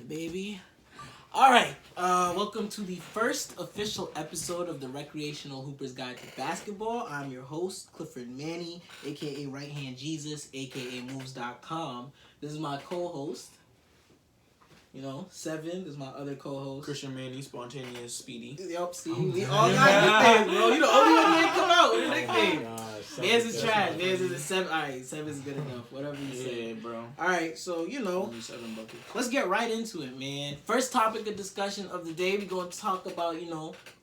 baby. All right. Welcome to the first official episode of the Recreational Hoopers Guide to Basketball. I'm your host, Clifford Manny, a.k.a. Right Hand Jesus, a.k.a. Moves.com. This is my co-host. Seven is my other co-host. Christian Manny, Spontaneous, Speedy. Yup, Steve. We all got nicknames, bro. You the only one who ain't come out with a nickname. Theirs is trash. Theirs is a 7. All right, 7 is good enough. Whatever you say. Yeah, bro. All right, so, Only 7 buckets. let's get right into it, man. First topic of discussion of the day, we're going to talk about,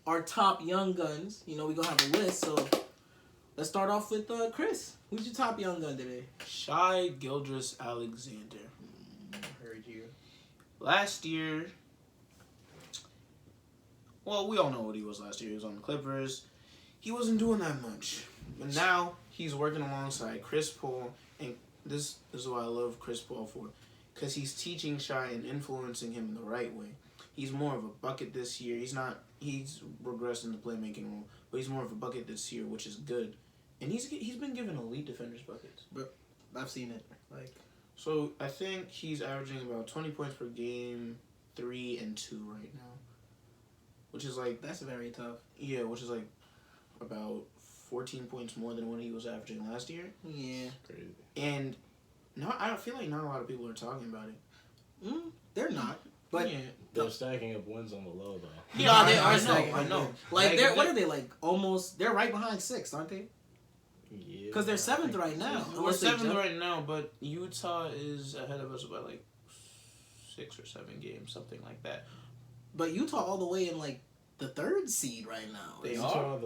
our top young guns. We're going to have a list, so let's start off with Chris. Who's your top young gun today? Shai Gilgeous-Alexander. Heard you. Last year, well, we all know what he was last year. He was on the Clippers. He wasn't doing that much. But now he's working alongside Chris Paul. And this is what I love Chris Paul for. Because he's teaching Shai and influencing him in the right way. He's more of a bucket this year. He's regressed in the playmaking role. But he's more of a bucket this year, which is good. And he's been given elite defenders buckets. But I've seen it. So I think he's averaging about 20 points per game, 3 and 2 right now. Which is That's very tough. Yeah, which is about 14 points more than what he was averaging last year. Yeah. Crazy. And I don't feel like not a lot of people are talking about it. They're not. But yeah. They're stacking up wins on the low, though. Yeah, they are. I know. What are they almost? They're right behind 6th, aren't they? Yeah. Because they're 7th right now. We're 7th right now, but Utah is ahead of us by 6 or 7 games, something like that. But Utah all the way in the 3rd seed right now. They are.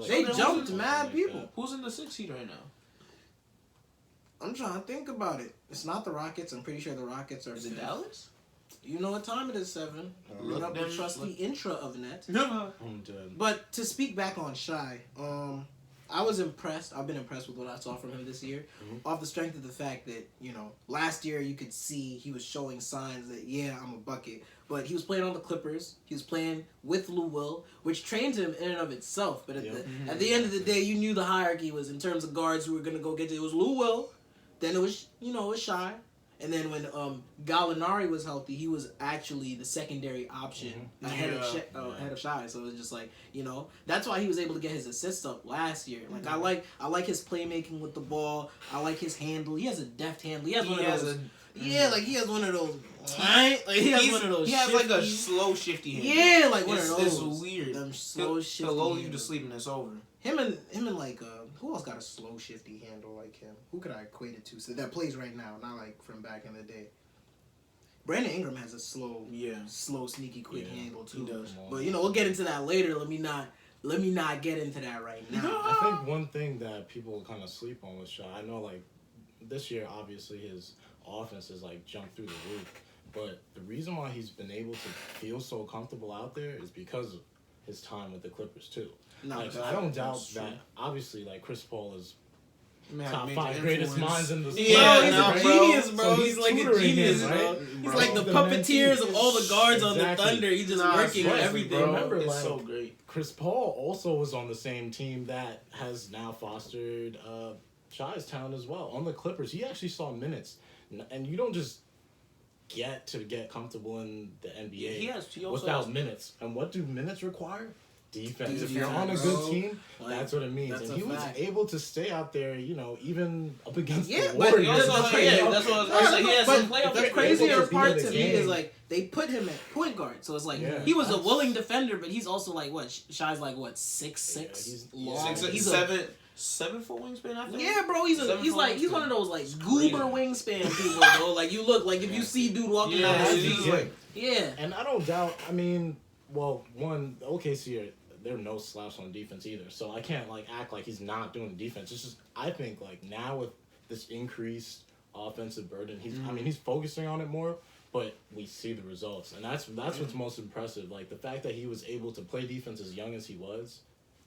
They jumped mad people. Who's in the 6th seed right now? I'm trying to think about it. It's not the Rockets. I'm pretty sure the Rockets are. Is it Dallas? You know what time it is, 7. Look up the trusty intra of net. I'm dead. But to speak back on Shai, I was impressed. I've been impressed with what I saw from him this year. Off the strength of the fact that, last year you could see he was showing signs that, yeah, I'm a bucket. But he was playing on the Clippers. He was playing with Lou Will, which trained him in and of itself. But at the end of the day, you knew the hierarchy was in terms of guards who were going to go get you. It was Lou Will. Then it was, it was Shai. And then when Gallinari was healthy, he was actually the secondary option ahead of Shai. So it was just that's why he was able to get his assists up last year. I like his playmaking with the ball. I like his handle. He has a deft handle. He has one of those. He has one of those. He has a slow shifty handle. Yeah, one of those. It's weird. Them slow shifty. He'll lull you to sleep and it's over. Him and who else got a slow shifty handle like him? Who could I equate it to? So that plays right now, not from back in the day. Brandon Ingram has a slow, sneaky, quick handle too. He does. But we'll get into that later. Let me not get into that right now. I think one thing that people kind of sleep on with Shai, I know this year obviously his offense has jumped through the roof, but the reason why he's been able to feel so comfortable out there is because of his time with the Clippers too. I don't doubt that. Obviously, Chris Paul is top 5 greatest minds in the sport. Yeah, he's a genius, bro. So he's a genius, bro. He's like the puppeteers of all the guards on the Thunder. He's just working on everything. Bro. Remember, it's so great. Chris Paul also was on the same team that has now fostered Shai's talent as well. On the Clippers, he actually saw minutes, and you don't just get comfortable in the NBA without minutes. And what do minutes require? Defense. If you're on a good team, that's what it means. And he was able to stay out there, even up against the Warriors. That's what I was saying. He has some playoff. The crazier part to me is they put him at point guard, so it's he was a willing defender, but he's also Shai's 6'6" long. He's 7-foot wingspan. I think. Yeah, bro. He's one of those goober wingspan people, bro. You look if you see dude walking down the street. And I don't doubt. I mean, one OKC there are no slouch on defense either, so I can't act like he's not doing defense. It's just I think now with this increased offensive burden, he's focusing on it more, but we see the results, and that's what's most impressive. The fact that he was able to play defense as young as he was,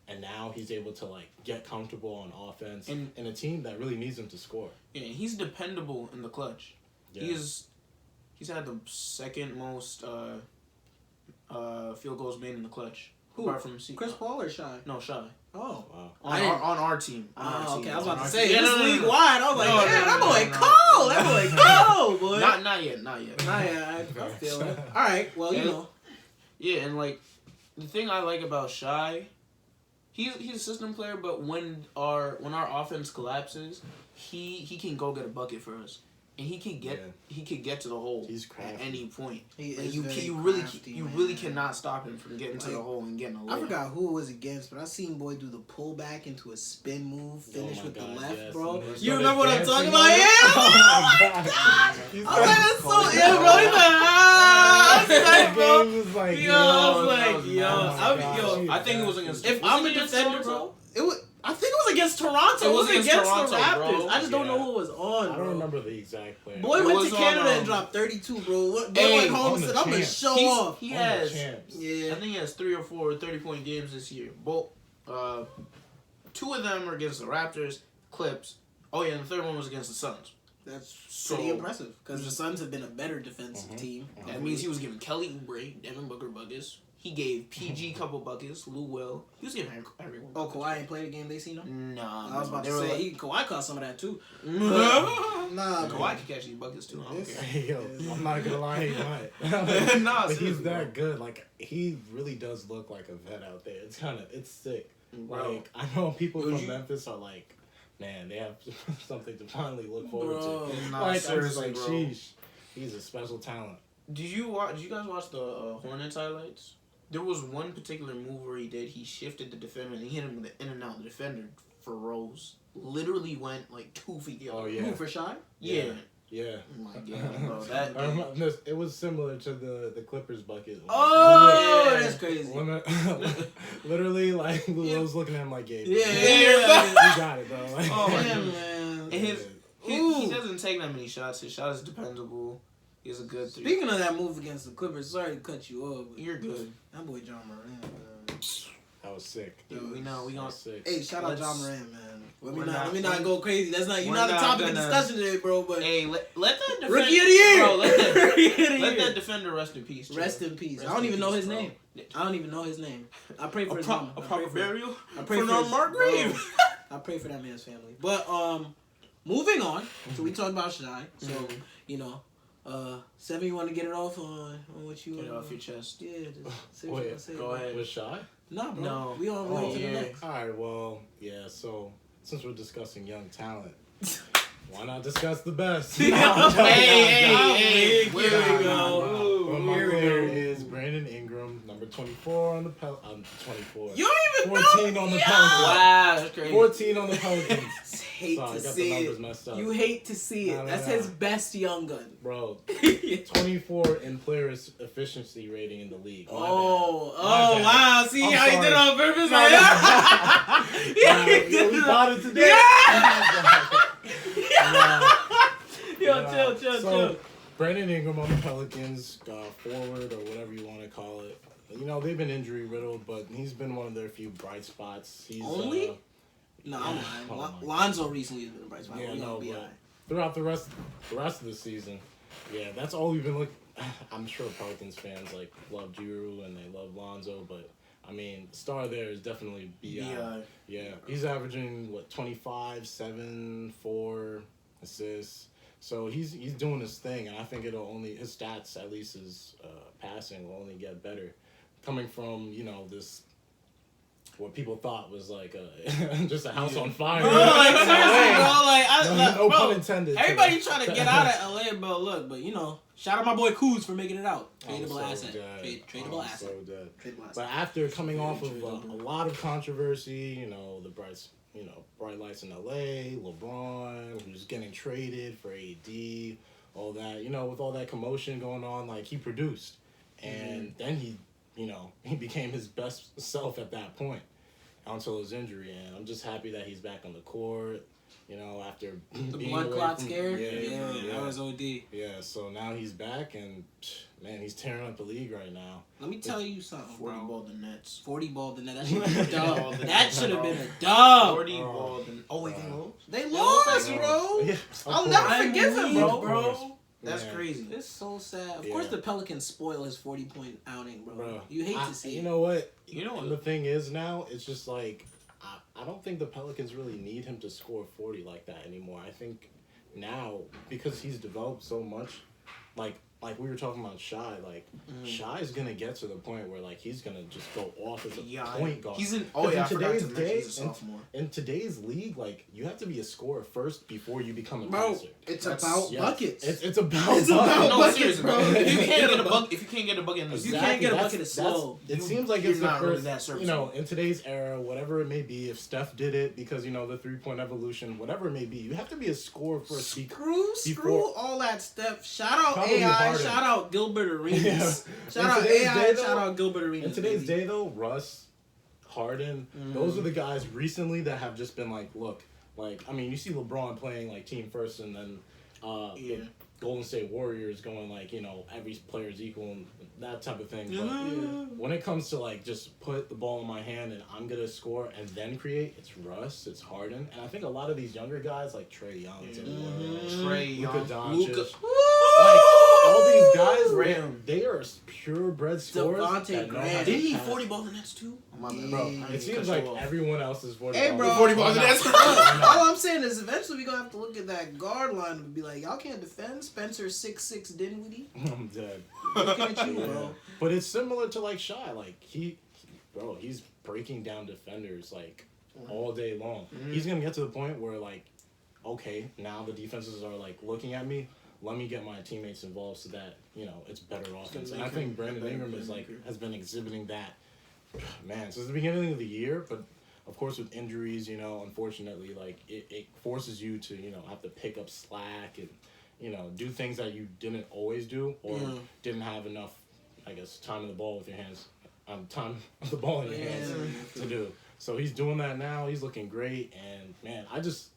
and now he's able to get comfortable on offense in a team that really needs him to score. Yeah, he's dependable in the clutch. Yeah. He's had the second most field goals made in the clutch. Who? Apart from Chris Paul or Shy? No, Shy. Oh. Wow. On our team. Oh, okay. I was On about our to say, team. this league no. wide. I was like, No, damn, no, that no, boy no. cold. That boy cold, boy. Not yet. Nah, yeah, I feel it. All right, well, you know. Yeah, and like the thing I like about Shy, he's a system player, but when our offense collapses, he can go get a bucket for us, and he can get to the hole He's at crafty. any point. He Like, is you very crafty, you man. really cannot stop him from getting to the hole and getting a layup. I forgot who it was against, but I seen boy do the pullback into a spin move, finish with the left, yes. bro. And You remember what I'm talking dancing about? on it? Yeah. Oh my god. I was like, that's so ill, bro. He's like, That bro. game was like, Yo, I was like, that was yo, nasty. I think it was against. If was I'm it a against defender, Toronto? bro, it was. I think it was against Toronto. It It was was against against Toronto, the Raptors. bro. I just don't know Yeah. who was on. I bro. don't remember the exact player. Boy It went was to on, Canada and dropped 32, bro. Boy Hey, went home on and the said, I'm going to champs. show off. He On the has. champs. Yeah. I think he has 3 or 4 30-point games this year. Both, 2 of them are against the Raptors, Clips. Oh yeah, and the third one was against the Suns. That's So- pretty impressive because the Suns have been a better defensive team. That means he was giving Kelly Oubre, Devin Booker buckets. He gave PG couple buckets, Lou Will. He was giving everyone. Oh, Kawhi ain't played a game they seen him? Nah, I was about they to were say, like- Kawhi caught some of that too. Nah, Nah, Kawhi can catch these buckets too. I don't It's- care. Hey, yo, I'm not gonna lie, he might. Nah, But he's seriously, that good. Like, he really does look like a vet out there. It's sick. Bro. Like, I know people Would from you- Memphis are like, man, they have something to finally look forward Bro. to. Nah, Like, I'm just seriously, like, bro. sheesh, he's a special talent. Did you guys watch the Hornets highlights? There was one particular move where he shifted the defender and he hit him with the in and out. The defender froze. Literally went like 2 feet the other Oh, way. yeah. Who for Shy? Yeah. Yeah. Oh my god, bro. That I remember this- it was similar to the Clippers bucket. Oh, Yeah. that's crazy. Literally, like, Lou was looking at him like, Yeah, you got it, bro. Like, Oh, my Damn, God. man. And his he Ooh. doesn't take that many shots. His shot is dependable. He has a good 3. Speaking of that move against the Clippers, sorry to cut you off. But You're good. that boy John Moran, man. that was sick. Dude, we know we That gonna. was sick. Hey, shout out Let's- John Moran, man. Let we're me not- not go crazy. That's not you're we're not the not topic of gonna- discussion today, bro. But Hey, let that defender. Rookie of the year, Bro, let that, Rookie of the let year. that defender rest in peace. Joe. Rest in peace. Rest I don't in even know peace, his bro. name. I don't even know his name. I pray for A his pro- mama. a I proper pray for- burial. I pray for for his Mark bro. Grave. I pray for that man's family. But moving on. So we talked about Shy. So you know, Seven, you want to get it off on what you Get it off your chest. Yeah, just say Wait, what you gotta say. go bro. ahead. Was Shy? Nah, bro. No. We on Oh, to the yeah. next. All right, well, yeah, so since we're discussing young talent, why not discuss the best? Hey, Here where we we go. Well, my Here we player go. is Brandon Ingram, number 24 on the 24. You don't even 14 know. on the Yeah. Pelicans. Wow, that's crazy. 14 on the Pelicans. Hate Sorry, I to got the see numbers it. messed up. You hate to see it. Nah, That's nah. his best young gun. Bro, 24 in player efficiency rating in the league. My Oh, bad. My oh bad. wow! See I'm how he did it sorry. on purpose? No, Like, no. yeah, he Nah, did we it bought on- it today. Yo, Nah, chill. so, Brandon Ingram on the Pelicans, forward or whatever you want to call it. You know, they've been injury riddled, but he's been one of their few bright spots. He's Only? No, I'm Oh lying. my Lonzo recently has been a bright spot. Yeah, We no, gonna be but alright. throughout the rest of the season, yeah, that's all we've been looking. I'm sure Pelicans fans like love Giroux and they love Lonzo, but I mean, the star there is definitely Bi. Yeah, he's averaging 25, 7, 4 assists. So he's doing his thing, and I think his stats, at least his passing, will only get better. Coming from this, what people thought was like just a house on fire. Bro, like seriously, bro, like no bro, pun intended. everybody trying to get out of LA, bro. Look, but shout out my boy Kuz for making it out. I'm Tradable so asset. dead. Tradable I'm asset. so dead. Tradable asset. But after coming off of tradable. a lot of controversy, the bright lights in LA, LeBron, who's getting traded for AD, all that, with all that commotion going on, like he produced. And then he became his best self at that point until his injury. And I'm just happy that he's back on the court, after The being blood away clot from- scare? Yeah, That was OD. Yeah, so now he's back, and man, he's tearing up the league right now. Let me tell you something, 40 bro. ball the Nets. 40 balled the net. That should have been a Ball dub. the That Nets, should have bro. been a dub. 40 ball the. Oh wait, they lost. They lost, Yeah. bro. Yeah, of I'll course. never forgive him, Of bro. course. That's Man. crazy. It's so sad. Of course, the Pelicans spoil his 40-point outing, bro. You hate to see it. You know what? And the thing is now, it's just like I don't think the Pelicans really need him to score 40 like that anymore. I think now, because he's developed so much, like we were talking about Shy, Shy's gonna get to the point where he's gonna just go off as a point guard. He's in. I forgot to mention he's a sophomore. In today's league, you have to be a scorer first before you become a passer. It's about buckets. It's about buckets, bro. If you can't get a bucket, in the you can't get a bucket, it's slow. It seems like it's the not first. Really in today's era, whatever it may be, if Steph did it because the 3-point evolution, whatever it may be, you have to be a scorer first. Screw all that stuff. Shout out AI. Shout out Gilbert Arenas. Shout out AI. Shout out Gilbert Arenas. In today's day, though, Russ, Harden, those are the guys recently that have just been look, you see LeBron playing team first, and then the Golden State Warriors going every player's equal and that type of thing. But when it comes to just put the ball in my hand and I'm gonna score and then create, it's Russ, it's Harden, and I think a lot of these younger guys like Trae Young, Trae Young, Luka, all these guys, they are purebred scorers. Devontae Graham. Didn't he 40 ball the Nets too? Bro, it seems like everyone else is 40 Hey, bro. 40 ball the Nets. All I'm saying is eventually we're going to have to look at that guard line and be like, y'all can't defend Spencer 6'6", Dinwiddie. I'm dead. Looking at you, bro. But it's similar to Shy. He's breaking down defenders all day long. He's going to get to the point where okay, now the defenses are looking at me. Let me get my teammates involved so that it's better offense. And I think Brandon Ingram has been exhibiting that, man, since the beginning of the year. But of course, with injuries, unfortunately, it forces you to have to pick up slack and do things that you didn't always do or didn't have enough, I guess, time of the ball with your hands, time of the ball in your hands to do. So he's doing that now. He's looking great, and man, I just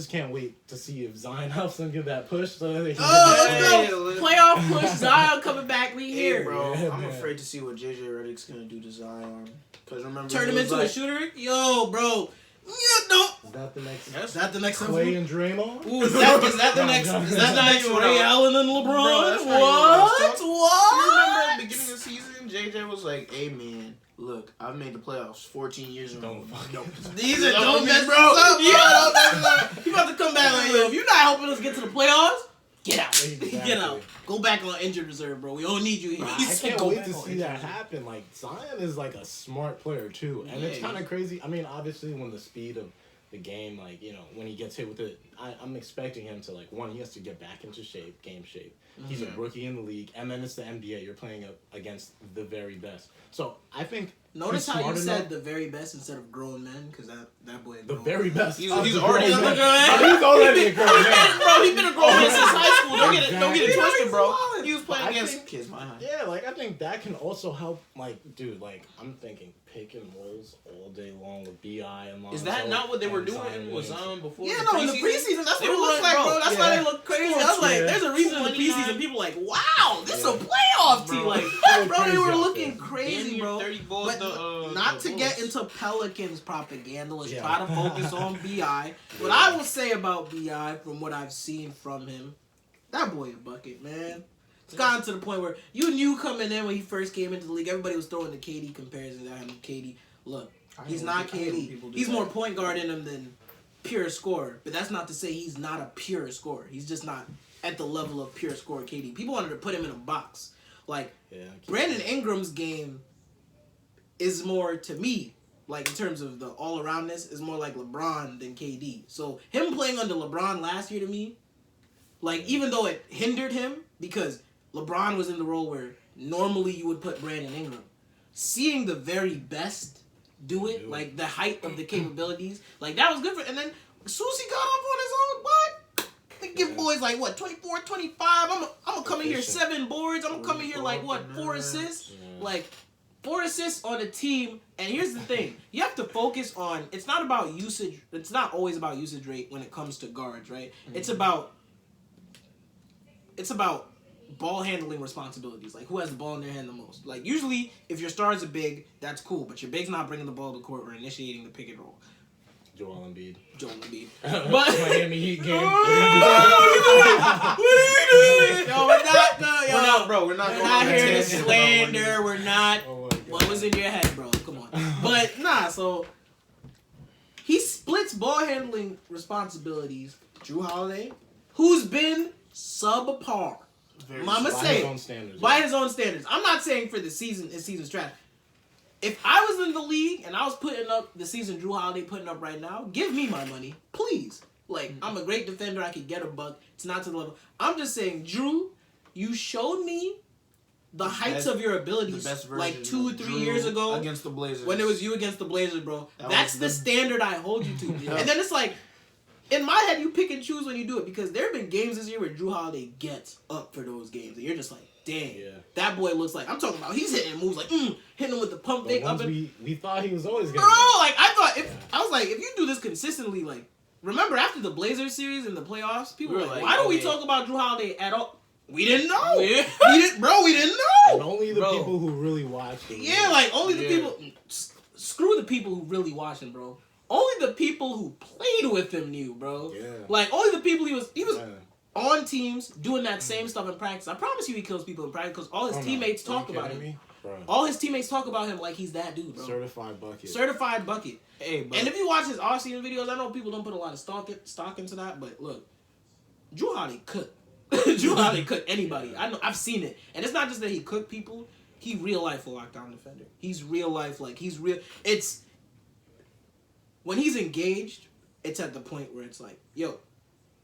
can't wait to see if Zion helps them give that push so that they can let's go. Playoff push. Zion coming back. We here. Hey, bro. I'm afraid to see what JJ Redick's going to do to Zion. Because remember, turn him into a shooter? Yo, bro. No. Is that the next? Is that the next Clay and Draymond? Ooh, is that the next? Is that the next Ray Allen and LeBron? Bro, What? You remember at the beginning of the season, JJ was like, "Hey man, look, I've made the playoffs 14 years in a row. These are don't mess bro. You about to come back yo, if you're not helping us get to the playoffs, get out. Exactly. Get out. Go back on injured reserve, bro. We don't need you here. I can't wait to see that happen. Zion is a smart player too, and it's kind of crazy. I mean, obviously, when the speed of the game, when he gets hit with it, I'm expecting him to one, he has to get back into shape, game shape. He's a rookie in the league, and then it's the NBA. You're playing against the very best. So I think. Notice how you said the very best instead of grown men, because that boy. The very best. He's already a grown man. He's already a grown man. Bro, he's been a grown man since high school. Don't get it twisted, bro. He was playing against kids my height. Yeah, I think that can also help. Dude, I'm thinking pick and rolls all day long with BI and Lonzo. Is that not what they were doing with Zion before? Yeah, no, in the preseason, that's what it looks like, bro. That's why they look crazy. I was like, there's a reason in the preseason people are like, wow, this is a playoff team. Bro, they were looking crazy, bro. But not to get into Pelicans propaganda, let's try to focus on BI. What I will say about BI, from what I've seen from him, that boy a bucket, man. It's gotten to the point where you knew coming in when he first came into the league, everybody was throwing the KD comparison at him. KD, look, he's not KD. He's more point guard in him than pure scorer. But that's not to say he's not a pure scorer. He's just not at the level of pure scorer KD. People wanted to put him in a box. Brandon Ingram's game is more, to me, in terms of the all-aroundness, is more like LeBron than KD. So him playing under LeBron last year to me, even though it hindered him because LeBron was in the role where normally you would put Brandon Ingram, seeing the very best do it, the height of the capabilities, that was good for. And then Susie got up on his own. What? They give boys 24, 25. I'm gonna come in here 7 boards. I'm gonna come in here 4 assists, 4 assists on a team. And here's the thing: you have to focus on. It's not about usage. It's not always about usage rate when it comes to guards, right? Mm-hmm. It's about ball handling responsibilities. Who has the ball in their hand the most? Usually, if your stars are big, that's cool, but your big's not bringing the ball to the court or initiating the pick and roll. Joel Embiid. But Miami Heat game. what are you doing? Yo, we're not We're not here to slander. We're not. Oh What was in your head, bro? Come on. But nah, so he splits ball handling responsibilities. Drew Holiday, who's been subpar. Mama say by his own standards. I'm not saying for the season. His season's trash. If I was in the league and I was putting up the season Drew Holiday putting up right now, give me my money, please. Like, I'm a great defender. I could get a buck. It's not to the level. I'm just saying, Drew, you showed me the heights of your abilities like 2 or 3 years ago against the Blazers. When it was you against the Blazers, bro. That's the standard I hold you to. Yeah. And then it's like, in my head, you pick and choose when you do it because there have been games this year where Drew Holiday gets up for those games. And you're just like, dang, that boy looks like, I'm talking about, he's hitting moves like, hitting him with the pump fake up. We thought he was always going to. Bro, like, I was like, if you do this consistently, like, remember after the Blazers series in the playoffs, people were like, why don't we talk about Drew Holiday at all? We didn't know. We didn't know. And only the people who really watched him. Yeah, like, only the people, screw the people who really watched him, bro. Only the people who played with him knew, bro. Yeah. Like, only the people he was on teams doing that same stuff in practice. I promise you he kills people in practice because all his teammates talk about him. All his teammates talk about him like he's that dude, bro. Certified bucket. Hey, but, and if you watch his off-season videos, I know people don't put a lot of stock into that, but look, Drew Holiday cooked. Drew Holiday cooked anybody. I know, I've seen it. And it's not just that he cooked people. He real life a lockdown defender. He's real life, like, he's real. It's... When he's engaged, it's at the point where it's like, yo,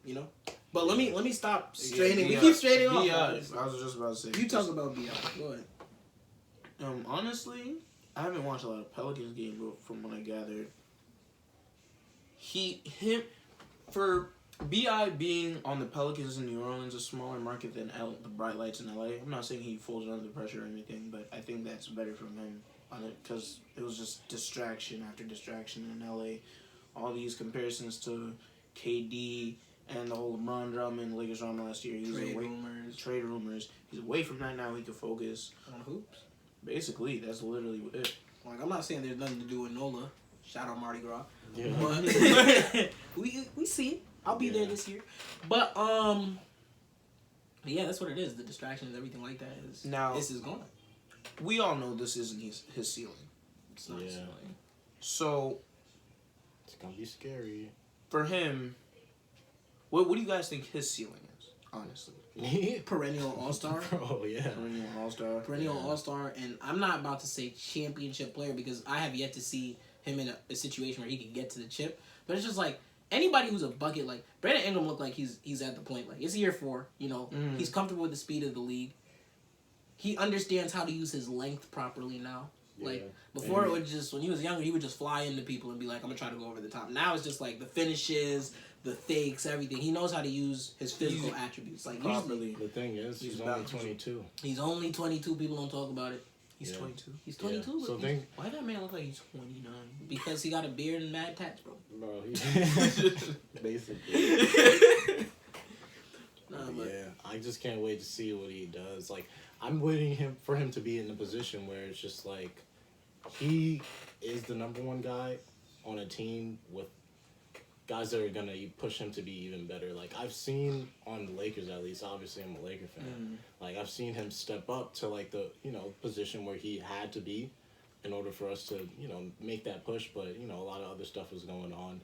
you know? But let me stop straining. We keep straining off. I was just about to say. You talk about B.I. Go ahead. Honestly, I haven't watched a lot of Pelicans games, but from what I gathered, for B.I. being on the Pelicans in New Orleans, a smaller market than the Bright Lights in L.A., I'm not saying he folds under the pressure or anything, but I think that's better from him on it because it was just distraction after distraction in LA. All these comparisons to KD and the whole LeBron drama and Lakers drama last year. Trade rumors. He's away from that now. He can focus on hoops. Basically, that's literally it. Like, I'm not saying there's nothing to do with NOLA. Shout out Mardi Gras. Yeah. But we see it. I'll be there this year. But yeah, that's what it is. The distractions, everything like that is. Now this is gone. We all know this isn't his ceiling. It's not his ceiling. So it's gonna be scary. For him, what do you guys think his ceiling is, honestly? Perennial all-star. Oh, yeah. Perennial all-star. And I'm not about to say championship player because I have yet to see him in a situation where he can get to the chip. But it's just like, anybody who's a bucket, like, Brandon Ingram looked like he's at the point. Like, it's year 4, you know. He's comfortable with the speed of the league. He understands how to use his length properly now. Like, before it would just, when he was younger, he would just fly into people and be like, I'm going to try to go over the top. Now it's just like the finishes, the fakes, everything. He knows how to use his physical attributes. Like, usually, the thing is, he's only 22. He's only 22. People don't talk about it. He's 22. He's 22. Yeah. So why that man look like he's 29? Because he got a beard and mad tats, bro. Bro, basically. Yeah, I just can't wait to see what he does. Like, I'm waiting for him to be in a position where it's just like he is the number 1 guy on a team with guys that are gonna push him to be even better. Like, I've seen on the Lakers, at least. Obviously, I'm a Laker fan. Like, I've seen him step up to like the position where he had to be in order for us to make that push. But a lot of other stuff was going on.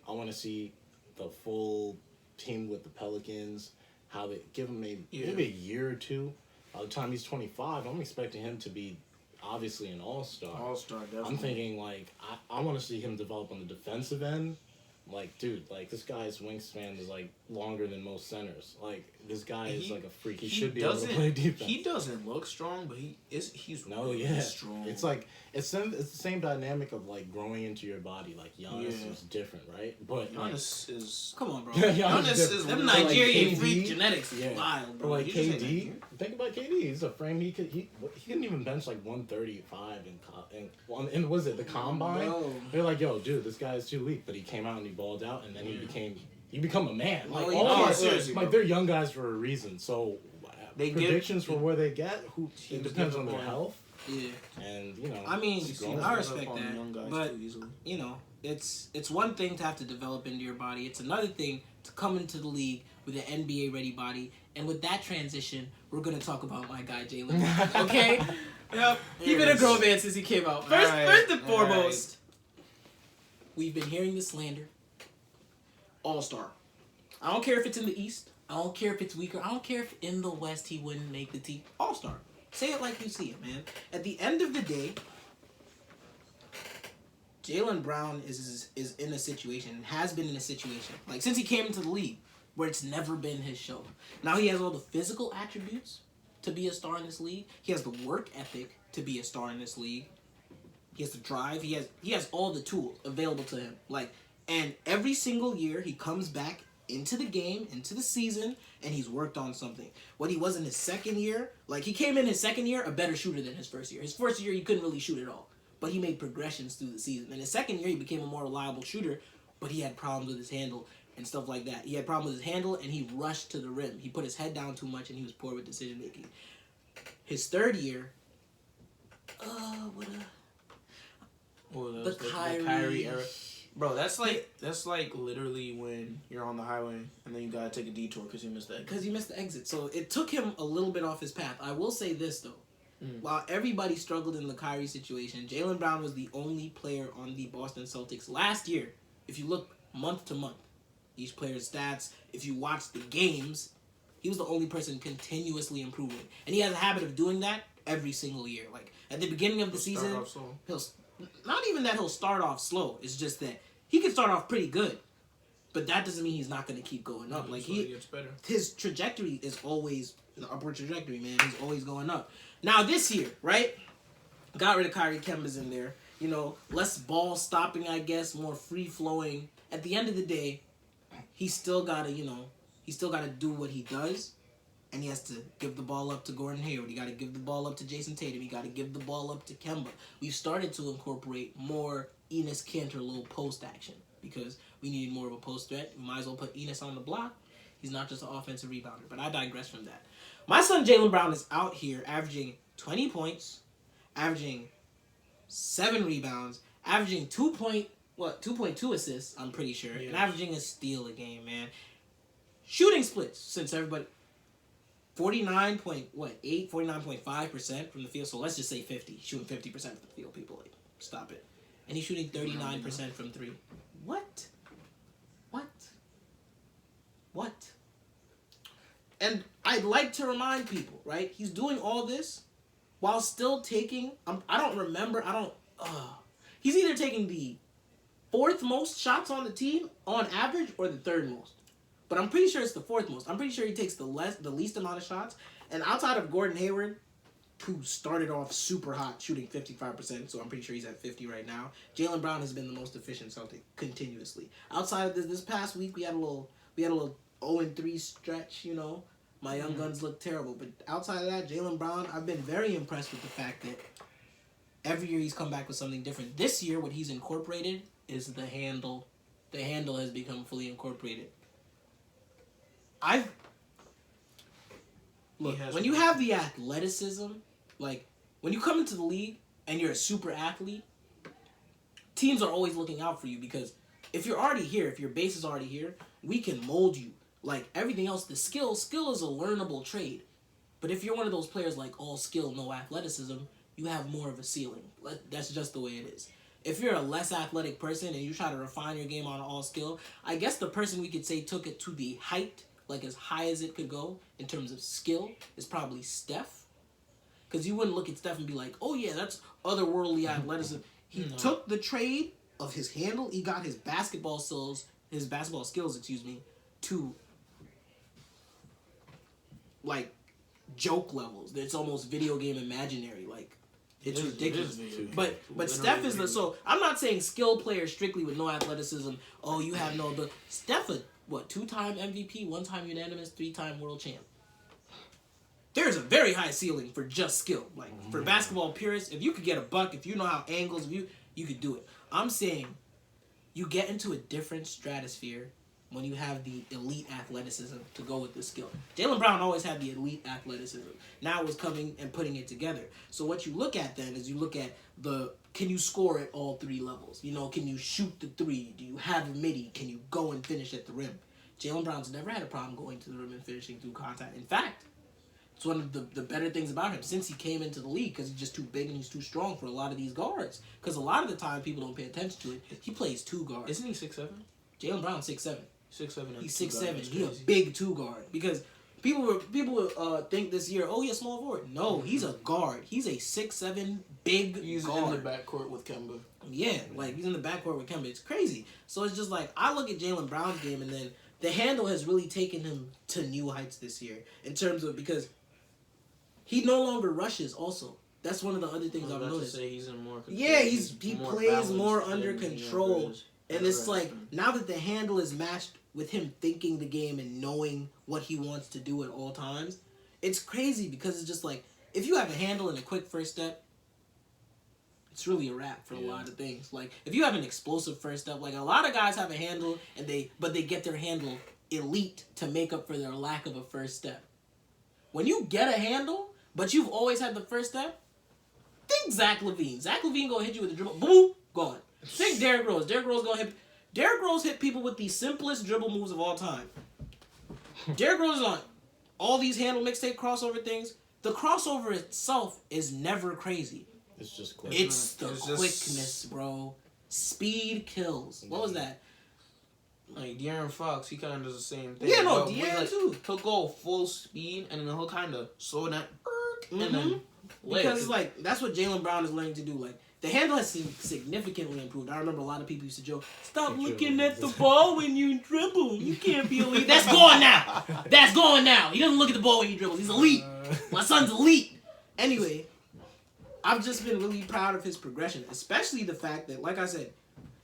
I want to see the full team with the Pelicans. How they give him maybe a year or two. By the time he's 25, I'm expecting him to be obviously an all-star. All-star, definitely. Mm-hmm. I'm thinking, like, I want to see him develop on the defensive end. Like, dude, like, this guy's wingspan is, like, longer than most centers. Like, this guy is, like, a freak. He should be able to play defense. He doesn't look strong, but he's really strong. It's like, it's the same dynamic of, like, growing into your body. Like, Giannis is different, right? But Giannis is... Come on, bro. Giannis is... Them Nigerian freak genetics is wild, bro. But, like, KD, think about KD. He's a frame. He couldn't even bench, like, 135 in was it the combine? Bro. They're like, yo, dude, this guy's too weak. But he came out and he balled out, and then he became a man. Like, seriously, like, they're young guys for a reason. So They predictions for where they get. It depends on their difficult. health. Yeah. And I mean, it's growing. I respect on that, young guys but too easily. you know, it's one thing to have to develop into your body. It's another thing to come into the league with an NBA ready body. And with that transition, we're gonna talk about my guy Jalen. Okay. Yep. He's been a grown man since he came out. First and foremost, we've been hearing the slander. All-star. I don't care if it's in the East. I don't care if it's weaker. I don't care if in the West he wouldn't make the team. All-star. Say it like you see it, man. At the end of the day, Jaylen Brown is in a situation, has been in a situation, like since he came into the league, where it's never been his show. Now he has all the physical attributes to be a star in this league. He has the work ethic to be a star in this league. He has the drive. He has all the tools available to him. And every single year he comes back into the game, into the season, and he's worked on something. What he was in his second year, he came in his second year a better shooter than his first year. His first year he couldn't really shoot at all, but he made progressions through the season. In his second year he became a more reliable shooter, but he had problems with his handle and stuff like that. He had problems with his handle, and he rushed to the rim. He put his head down too much, and he was poor with decision making. His third year, the Kyrie era. Bro, that's like literally when you're on the highway and then you gotta take a detour because you missed the exit. Because he missed the exit. So it took him a little bit off his path. I will say this, though. While everybody struggled in the Kyrie situation, Jaylen Brown was the only player on the Boston Celtics last year. If you look month to month, each player's stats, if you watch the games, he was the only person continuously improving. And he has a habit of doing that every single year. At the beginning of the season, he'll not even that he'll start off slow. It's just that he can start off pretty good, but that doesn't mean he's not going to keep going up. He gets better. His trajectory is always an upward trajectory, man. He's always going up. Now this year, right? Got rid of Kyrie. Kemba's in there. Less ball stopping, I guess, more free flowing. At the end of the day, he's still gotta do what he does. And he has to give the ball up to Gordon Hayward. You got to give the ball up to Jason Tatum. You got to give the ball up to Kemba. We've started to incorporate more Enes Kanter little post action because we need more of a post threat. We might as well put Enes on the block. He's not just an offensive rebounder. But I digress from that. My son Jaylen Brown is out here averaging 20 points, averaging 7 rebounds, averaging 2.2 assists, I'm pretty sure, and averaging a steal a game, man. Shooting splits, since everybody... 49.5% from the field. So let's just say 50. Shooting 50% from the field. People stop it. And he's shooting 39% from 3. What? And I'd like to remind people, right? He's doing all this while still taking. He's either taking the 4th most shots on the team on average or the 3rd most. But I'm pretty sure it's the 4th most. I'm pretty sure he takes the least amount of shots. And outside of Gordon Hayward, who started off super hot, shooting 55%, so I'm pretty sure he's at 50 right now, Jaylen Brown has been the most efficient Celtic continuously. Outside of this past week, we had a little 0-3 stretch. My young guns look terrible. But outside of that, Jaylen Brown, I've been very impressed with the fact that every year he's come back with something different. This year, what he's incorporated is the handle. The handle has become fully incorporated. When you have the athleticism, when you come into the league and you're a super athlete, teams are always looking out for you because if you're already here, if your base is already here, we can mold you. Everything else, the skill is a learnable trade. But if you're one of those players all skill, no athleticism, you have more of a ceiling. That's just the way it is. If you're a less athletic person and you try to refine your game on all skill, I guess the person we could say took it to the height, as high as it could go in terms of skill, is probably Steph. Because you wouldn't look at Steph and be like, oh yeah, that's otherworldly athleticism. He took the trade of his handle, he got his basketball skills, to joke levels. It's almost video game imaginary. It's ridiculous. But Steph is so I'm not saying skill players strictly with no athleticism. Oh, you have no ability. Steph, 2-time MVP, 1-time unanimous, 3-time world champ. There's a very high ceiling for just skill. For basketball purists, if you could get a buck, if you know how angles, you could do it. I'm saying you get into a different stratosphere when you have the elite athleticism to go with the skill. Jaylen Brown always had the elite athleticism. Now it was coming and putting it together. So what you look at then is you look at can you score at all three levels? You know, can you shoot the three? Do you have a midi? Can you go and finish at the rim? Jaylen Brown's never had a problem going to the rim and finishing through contact. In fact, it's one of the better things about him since he came into the league because he's just too big and he's too strong for a lot of these guards. Because a lot of the time people don't pay attention to it. He plays two guards. Isn't he 6'7"? Jaylen Brown 6'7". 6'7". He's 6'7". He's a big two guard because people think this year, oh, he's a small forward. No, he's a guard. He's a 6'7" big he's guard. In the backcourt with Kemba. Yeah, like he's in the backcourt with Kemba. It's crazy. So it's just like I look at Jaylen Brown's game and then the handle has really taken him to new heights this year in terms of because he no longer rushes. Also, that's one of the other things I've noticed. He's in more control. Yeah, he plays more under control. And it's like, now that the handle is matched with him thinking the game and knowing what he wants to do at all times, it's crazy because it's just like, if you have a handle and a quick first step, it's really a wrap for a lot of things. Like, if you have an explosive first step, like a lot of guys have a handle, but they get their handle elite to make up for their lack of a first step. When you get a handle, but you've always had the first step, think Zach LaVine. Zach LaVine gonna hit you with a dribble, boom, gone. Think Derrick Rose. Derrick Rose hit people with the simplest dribble moves of all time. Derrick Rose is on all these handle mixtape crossover things. The crossover itself is never crazy. It's just quick. It's the quickness, bro. Speed kills. What was that? Like De'Aaron Fox, he kind of does the same thing. Yeah, no, De'Aaron too. He'll go full speed and then he'll kind of slow down, and then because it's like that's what Jaylen Brown is learning to do. Like the handle has significantly improved. I remember a lot of people used to joke, "Stop looking at the ball when you dribble. You can't be elite." That's gone now. That's gone now. He doesn't look at the ball when he dribbles. He's elite. My son's elite. Anyway, I've just been really proud of his progression, especially the fact that, like I said,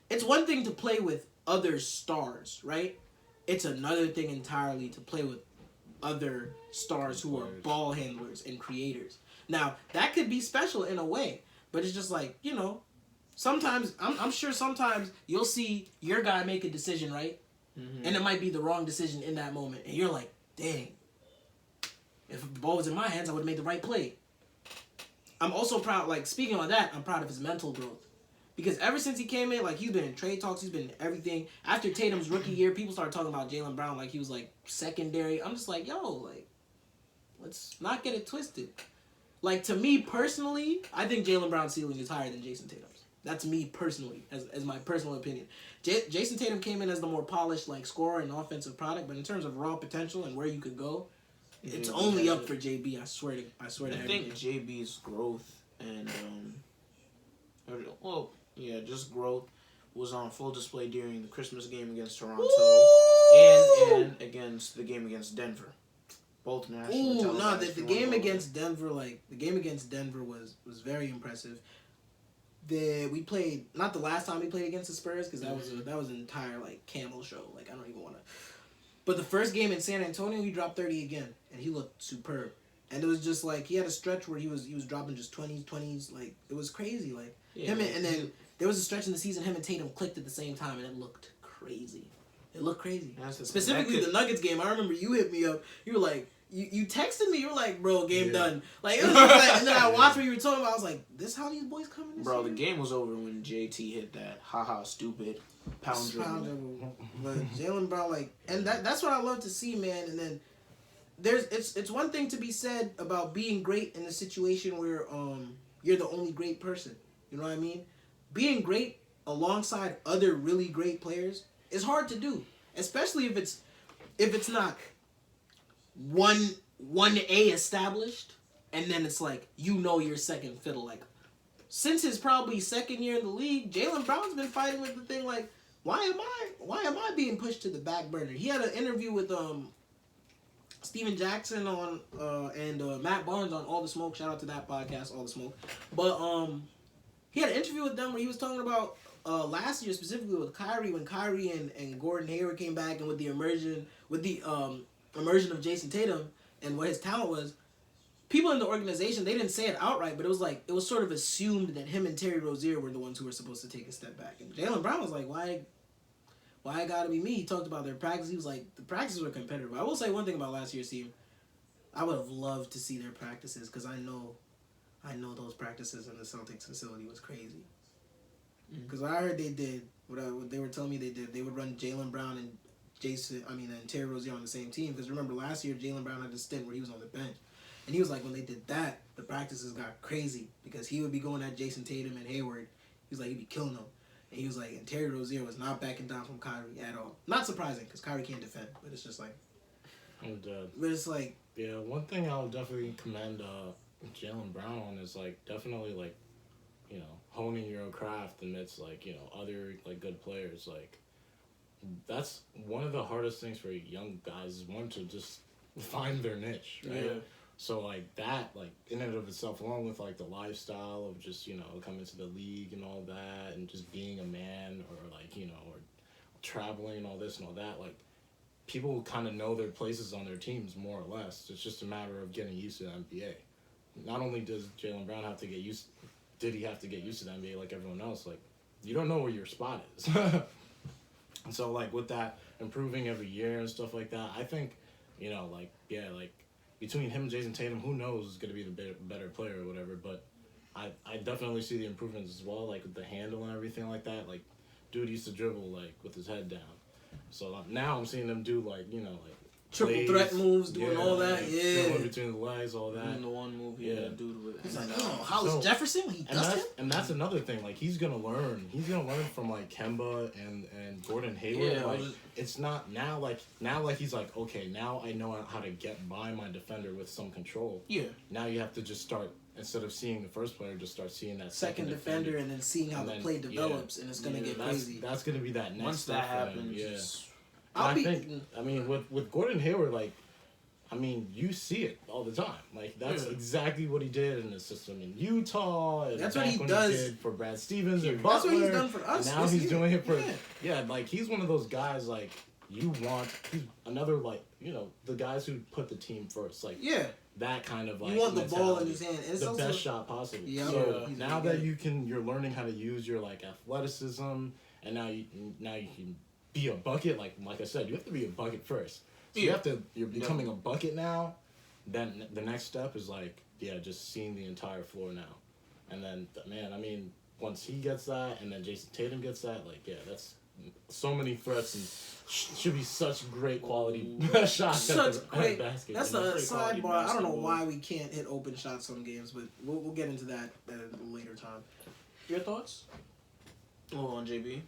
it's one thing to play with other stars, right? It's another thing entirely to play with other stars who are ball handlers and creators. Now, that could be special in a way, but it's just like, you know, sometimes, I'm sure sometimes you'll see your guy make a decision, right? Mm-hmm. And it might be the wrong decision in that moment. And you're like, dang, if the ball was in my hands, I would have made the right play. I'm also proud, like, speaking on that, I'm proud of his mental growth. Because ever since he came in, like, he's been in trade talks, he's been in everything. After Tatum's rookie year, people started talking about Jaylen Brown like he was, like, secondary. I'm just like, yo, like, let's not get it twisted. Like, to me personally, I think Jaylen Brown's ceiling is higher than Jason Tatum's. That's me personally, as my personal opinion. Jason Tatum came in as the more polished, like, scorer and offensive product, but in terms of raw potential and where you could go, it's only up for JB. I swear to everything. I think JB's growth and just growth was on full display during the Christmas game against Toronto and against the game against Denver. Both nationally televised. The game against Denver, was very impressive. We played not the last time we played against the Spurs because that was an entire like camel show. Like I don't even want to. But the first game in San Antonio, he dropped 30 again, and he looked superb. And it was just like he had a stretch where he was dropping just 20s. Like it was crazy. Like him and then there was a stretch in the season him and Tatum clicked at the same time, and it looked crazy. It looked crazy. Specifically the Nuggets game. I remember you hit me up. You were like, you texted me. You were like, bro, game done. Like it was just like, and then I watched what you were talking about. I was like, this how these boys coming this Bro, year? The game was over when JT hit that stupid pound dribble. But Jaylen Brown, like, and that's what I love to see, man. And then it's one thing to be said about being great in a situation where you're the only great person. You know what I mean? Being great alongside other really great players is hard to do, especially if it's not 1A established, and then it's like you're second fiddle. Like since his probably second year in the league, Jaylen Brown's been fighting with the thing like, why am I being pushed to the back burner? He had an interview with Steven Jackson on and Matt Barnes on All the Smoke. Shout out to that podcast, All the Smoke. But he had an interview with them where he was talking about last year specifically with Kyrie, when Kyrie and Gordon Hayward came back, and with the immersion of Jason Tatum and what his talent was. People in the organization, they didn't say it outright, but it was sort of assumed that him and Terry Rozier were the ones who were supposed to take a step back. And Jaylen Brown was like, Why it gotta be me? He talked about their practice. He was like, the practices were competitive. I will say one thing about last year's team. I would have loved to see their practices because I know those practices in the Celtics facility was crazy. Because what I heard they did, what they were telling me they did, they would run Jaylen Brown and and Terry Rozier on the same team. Because remember last year Jaylen Brown had a stint where he was on the bench, and he was like, when they did that, the practices got crazy because he would be going at Jason Tatum and Hayward. He was like, he'd be killing them. And he was like, and Terry Rozier was not backing down from Kyrie at all. Not surprising because Kyrie can't defend, but it's just like, but it's like, yeah, one thing I'll definitely commend Jaylen Brown on is like definitely like, you know, honing your own craft amidst like, you know, other like good players. Like that's one of the hardest things for young guys is one to just find their niche, right? Yeah. So like that, like in and of itself, along with like the lifestyle of just, you know, coming to the league and all that, and just being a man or like, you know, or traveling and all this and all that, like people kind of know their places on their teams more or less. It's just a matter of getting used to the NBA. Not only does Jaylen Brown have to get used, did he have to get used to the NBA like everyone else? Like you don't know where your spot is. And so like with that improving every year and stuff like that, I think, you know, like yeah, like between him and Jason Tatum, who knows is going to be the better player or whatever. But I definitely see the improvements as well, like with the handle and everything like that. Like dude used to dribble like with his head down. So now I'm seeing them do like, you know, like triple plays, threat moves, doing all that, like, yeah. Between the legs, all that. And the one move he had dude with. He's like, oh, Hollis Jefferson, he does him? And that's another thing. Like he's gonna learn. He's gonna learn from like Kemba and Gordon Hayward. Yeah, like it's not now like he's like, okay, now I know how to get by my defender with some control. Yeah. Now you have to just start, instead of seeing the first player, just start seeing that second defender and then seeing how the play develops, and it's gonna get crazy. That's gonna be that next once step that happens. Yeah. I mean, with Gordon Hayward, like, I mean, you see it all the time. Like, that's exactly what he did in the system in Utah. And that's what he does. He did for Brad Stevens and That's Butler. what he's done for us. And now he's doing it for like he's one of those guys like he's another like, you know, the guys who put the team first. Like that kind of like you want the mentality. ball in his hand. And it's the also best shot possible. Yeah, so now that you're learning how to use your like athleticism, and now you can be a bucket. Like I said, you have to be a bucket first. So you're becoming a bucket now. Then the next step is like, just seeing the entire floor now. And then, man, I mean, once he gets that, and then Jason Tatum gets that, like, that's so many threats and should be such great quality shots. Such great. Basket. That's the sidebar. I don't know why we can't hit open shots some games, but we'll get into that at a later time. Your thoughts? Oh, on JB.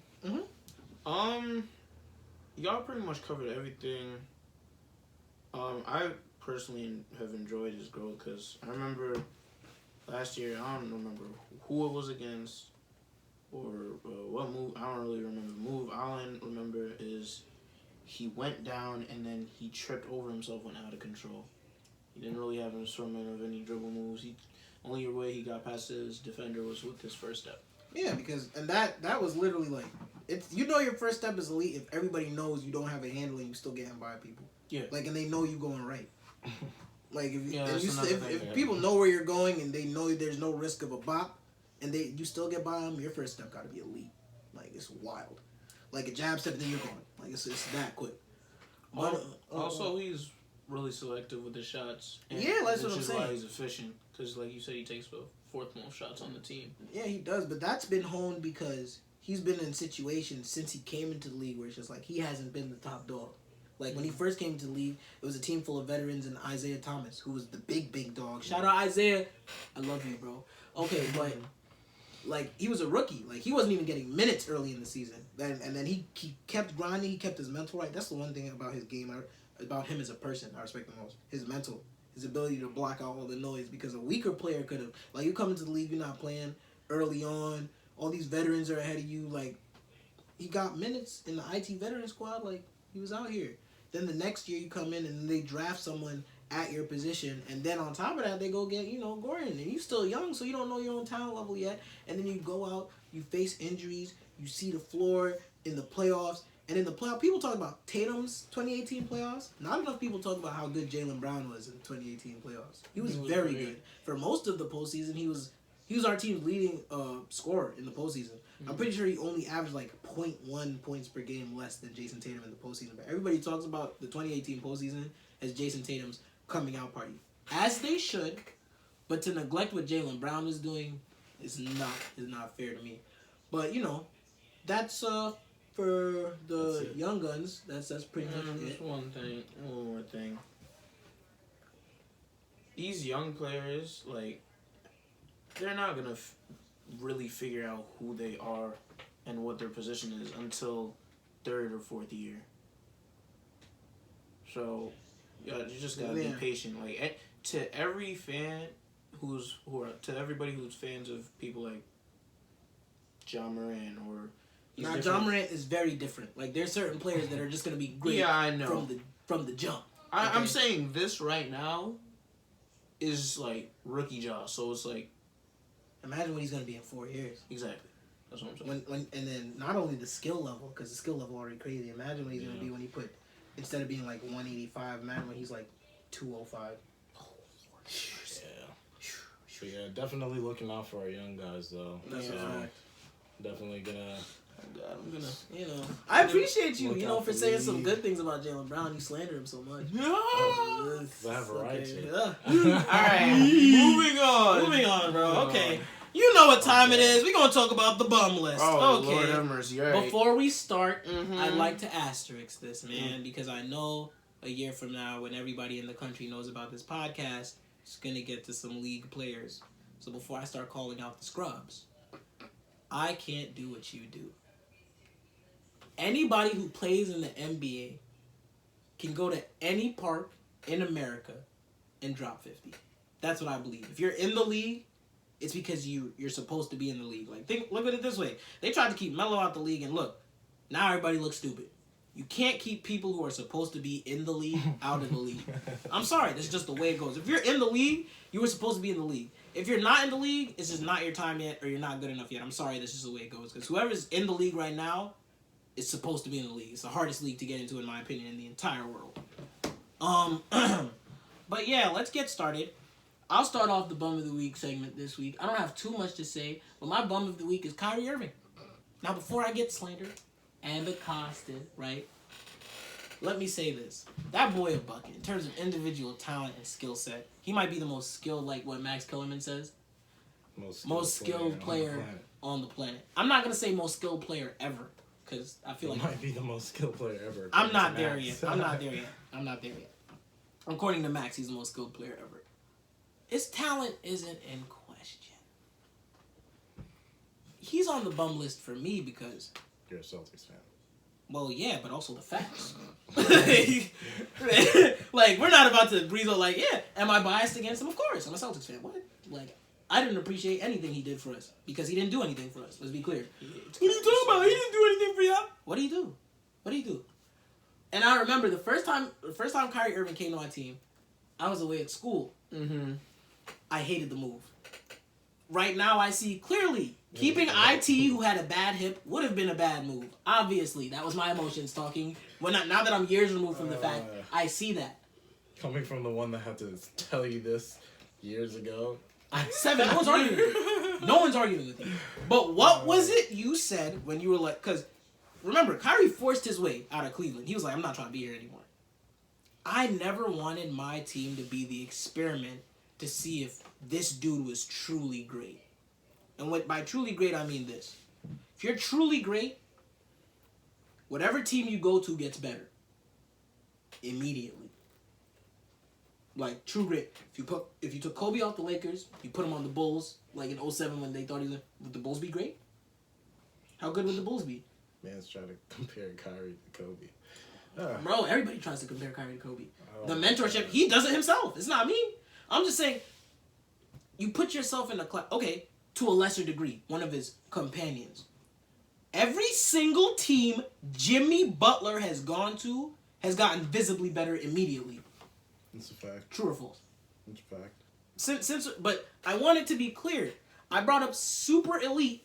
Y'all pretty much covered everything. I personally have enjoyed his growth because I remember last year, I don't remember who it was against or what move. I don't really remember the move. All I remember is he went down and then he tripped over himself, went out of control. He didn't really have an assortment of any dribble moves. Only way he got past his defender was with his first step. Yeah, because that was literally like, it's, you know, your first step is elite if everybody knows you don't have a handle and you still getting by people. Yeah. Like, and they know you going right. Like if people know where you're going and they know there's no risk of a bop, and you still get by them, your first step got to be elite. Like, it's wild. Like a jab step, then you're going. Like it's that quick. Also, he's really selective with his shots. And that's what I'm saying. Which is why he's efficient. Because, like you said, he takes the fourth most shots on the team. Yeah, he does. But that's been honed because he's been in situations since he came into the league where it's just like he hasn't been the top dog. Like, when he first came to the league, it was a team full of veterans and Isaiah Thomas, who was the big dog. Shout out Isaiah. I love you, bro. Okay, but, like, he was a rookie. Like, he wasn't even getting minutes early in the season. And then he kept grinding. He kept his mental right. That's the one thing about his game, about him as a person, I respect the most. His mental. His ability to block out all the noise. Because a weaker player could have, like, you come into the league, you're not playing early on. All these veterans are ahead of you. Like, he got minutes in the IT veteran squad. Like, he was out here. Then the next year you come in and they draft someone at your position, and then on top of that they go get, Gordon, and you're still young, so you don't know your own talent level yet, and then you go out, you face injuries, you see the floor in the playoffs, and in the playoff, people talk about Tatum's 2018 playoffs. Not enough people talk about how good Jaylen Brown was in 2018 playoffs. He was very good. For most of the postseason, he was He was our team's leading scorer in the postseason. I'm pretty sure he only averaged like 0.1 points per game less than Jason Tatum in the postseason. But everybody talks about the 2018 postseason as Jason Tatum's coming out party, as they should. But to neglect what Jaylen Brown is doing is not fair to me. But you know, that's for the young guns. That's pretty much it. Just one more thing. These young players, like, they're not gonna really figure out who they are and what their position is until third or fourth year. So, yeah, you just gotta be patient. Like, to every fan to everybody who's fans of people like John Moran or. Now, John Morant is very different. Like, there's certain players that are just gonna be great. Yeah, I know. From the jump. I'm saying this right now is like rookie Josh, so it's like. Imagine what he's gonna be in 4 years. Exactly. That's what I'm saying. When and then not only the skill level, because the skill level already crazy. Imagine what he's gonna be when he instead of being like 185. Imagine when he's like 205. So yeah, definitely looking out for our young guys though. That's a fact. Definitely gonna. I'm gonna. You know, I appreciate you. You know, for saying some good things about Jaylen Brown. You slander him so much. No. I have a right to. Yeah. All right. Moving on. Moving on, bro. Okay. You know what time it is. We're going to talk about the bum list. Oh, okay. Lord have mercy. All right. Before we start, I'd like to asterisk this, man, because I know a year from now when everybody in the country knows about this podcast, it's going to get to some league players. So before I start calling out the scrubs, I can't do what you do. Anybody who plays in the NBA can go to any park in America and drop 50. That's what I believe. If you're in the league, it's because you're supposed to be in the league. Like, look at it this way. They tried to keep Melo out the league, and look, now everybody looks stupid. You can't keep people who are supposed to be in the league out of the league. I'm sorry, that's just the way it goes. If you're in the league, you were supposed to be in the league. If you're not in the league, it's just not your time yet, or you're not good enough yet. I'm sorry, that's just the way it goes. Because whoever's in the league right now is supposed to be in the league. It's the hardest league to get into, in my opinion, in the entire world. But yeah, let's get started. I'll start off the Bum of the Week segment this week. I don't have too much to say, but my Bum of the Week is Kyrie Irving. Now, before I get slandered and accosted, right, let me say this. That boy a bucket. In terms of individual talent and skill set, he might be the most skilled, like what Max Kellerman says. Most skilled player on the planet. I'm not going to say most skilled player ever, because I feel like... He might be the most skilled player ever. I'm not there yet. I'm not there yet. According to Max, he's the most skilled player ever. His talent isn't in question. He's on the bum list for me because... You're a Celtics fan. Well, yeah, but also the facts. Like, we're not about to breathe on, like, yeah, am I biased against him? Of course, I'm a Celtics fan. What? Like, I didn't appreciate anything he did for us because he didn't do anything for us. Let's be clear. What are you talking about? He didn't do anything for y'all. What did he do? What did he do? And I remember the first time Kyrie Irving came to my team, I was away at school. Mm-hmm. I hated the move. Right now, I see clearly keeping IT, who had a bad hip, would have been a bad move. Obviously, that was my emotions talking. Now that I'm years removed from the fact, I see that. Coming from the one that had to tell you this years ago. 7. No one's arguing with you. No one's arguing with you. But what was it you said when you were like... Because, remember, Kyrie forced his way out of Cleveland. He was like, I'm not trying to be here anymore. I never wanted my team to be the experiment to see if this dude was truly great. And by truly great, I mean this. If you're truly great, whatever team you go to gets better. Immediately. Like, true great. If you took Kobe off the Lakers, you put him on the Bulls, like in 07 when they thought would the Bulls be great? How good would the Bulls be? Man's trying to compare Kyrie to Kobe. Bro, everybody tries to compare Kyrie to Kobe. The mentorship, he does it himself. It's not me. I'm just saying, you put yourself in a class, okay, to a lesser degree, one of his companions. Every single team Jimmy Butler has gone to has gotten visibly better immediately. That's a fact. True or false? That's a fact. But I want it to be clear. I brought up super elite,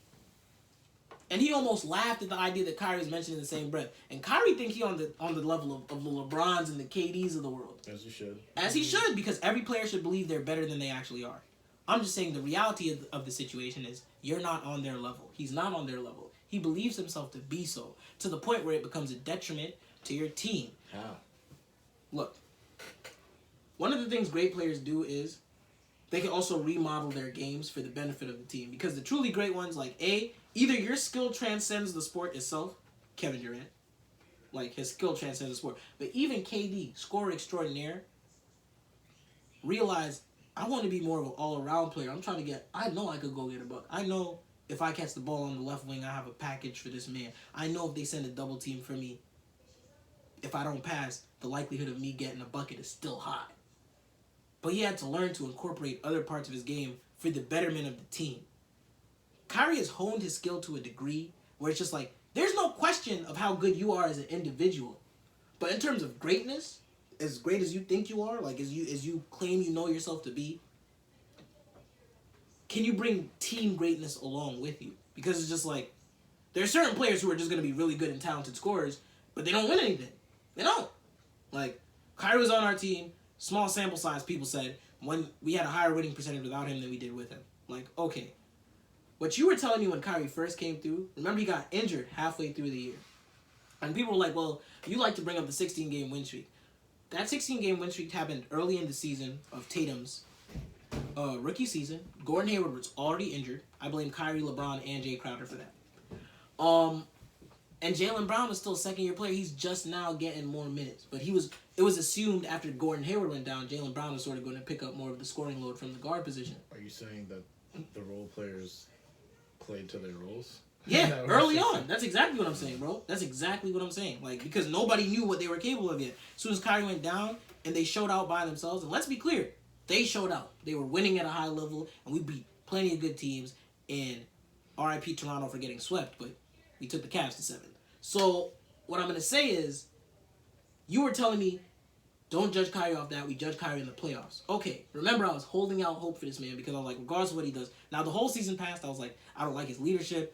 and he almost laughed at the idea that Kyrie was mentioned in the same breath. And Kyrie think he on the level of the LeBrons and the KDs of the world. As you should. As he should, because every player should believe they're better than they actually are. I'm just saying the reality of the situation is you're not on their level. He's not on their level. He believes himself to be so, to the point where it becomes a detriment to your team. How? Look, one of the things great players do is they can also remodel their games for the benefit of the team. Because the truly great ones, like either your skill transcends the sport itself, Kevin Durant, like his skill transcends the sport. But even KD, scorer extraordinaire, realized I want to be more of an all-around player. I know I could go get a buck. I know if I catch the ball on the left wing, I have a package for this man. I know if they send a double team for me, if I don't pass, the likelihood of me getting a bucket is still high. But he had to learn to incorporate other parts of his game for the betterment of the team. Kyrie has honed his skill to a degree where it's just like, there's no question of how good you are as an individual. But in terms of greatness, as great as you think you are, like as you claim you know yourself to be, can you bring team greatness along with you? Because it's just like, there are certain players who are just going to be really good and talented scorers, but they don't win anything. They don't. Like, Kyrie was on our team, small sample size, people said, when we had a higher winning percentage without him than we did with him. Like, okay. What you were telling me when Kyrie first came through, remember he got injured halfway through the year. And people were like, well, you like to bring up the 16-game win streak. That 16-game win streak happened early in the season of Tatum's rookie season. Gordon Hayward was already injured. I blame Kyrie, LeBron, and Jay Crowder for that. And Jaylen Brown is still a second-year player. He's just now getting more minutes. But it was assumed after Gordon Hayward went down, Jaylen Brown was sort of going to pick up more of the scoring load from the guard position. Are you saying that the role players played to their roles? Yeah, early on. That's exactly what I'm saying, bro. That's exactly what I'm saying. Like, because nobody knew what they were capable of yet. As soon as Kyrie went down and they showed out by themselves, and let's be clear, they showed out. They were winning at a high level, and we beat plenty of good teams. And RIP Toronto for getting swept, but we took the Cavs to 7. So what I'm going to say is, you were telling me, don't judge Kyrie off that. We judge Kyrie in the playoffs. Okay, remember I was holding out hope for this man because I was like, regardless of what he does. Now, the whole season passed, I was like, I don't like his leadership.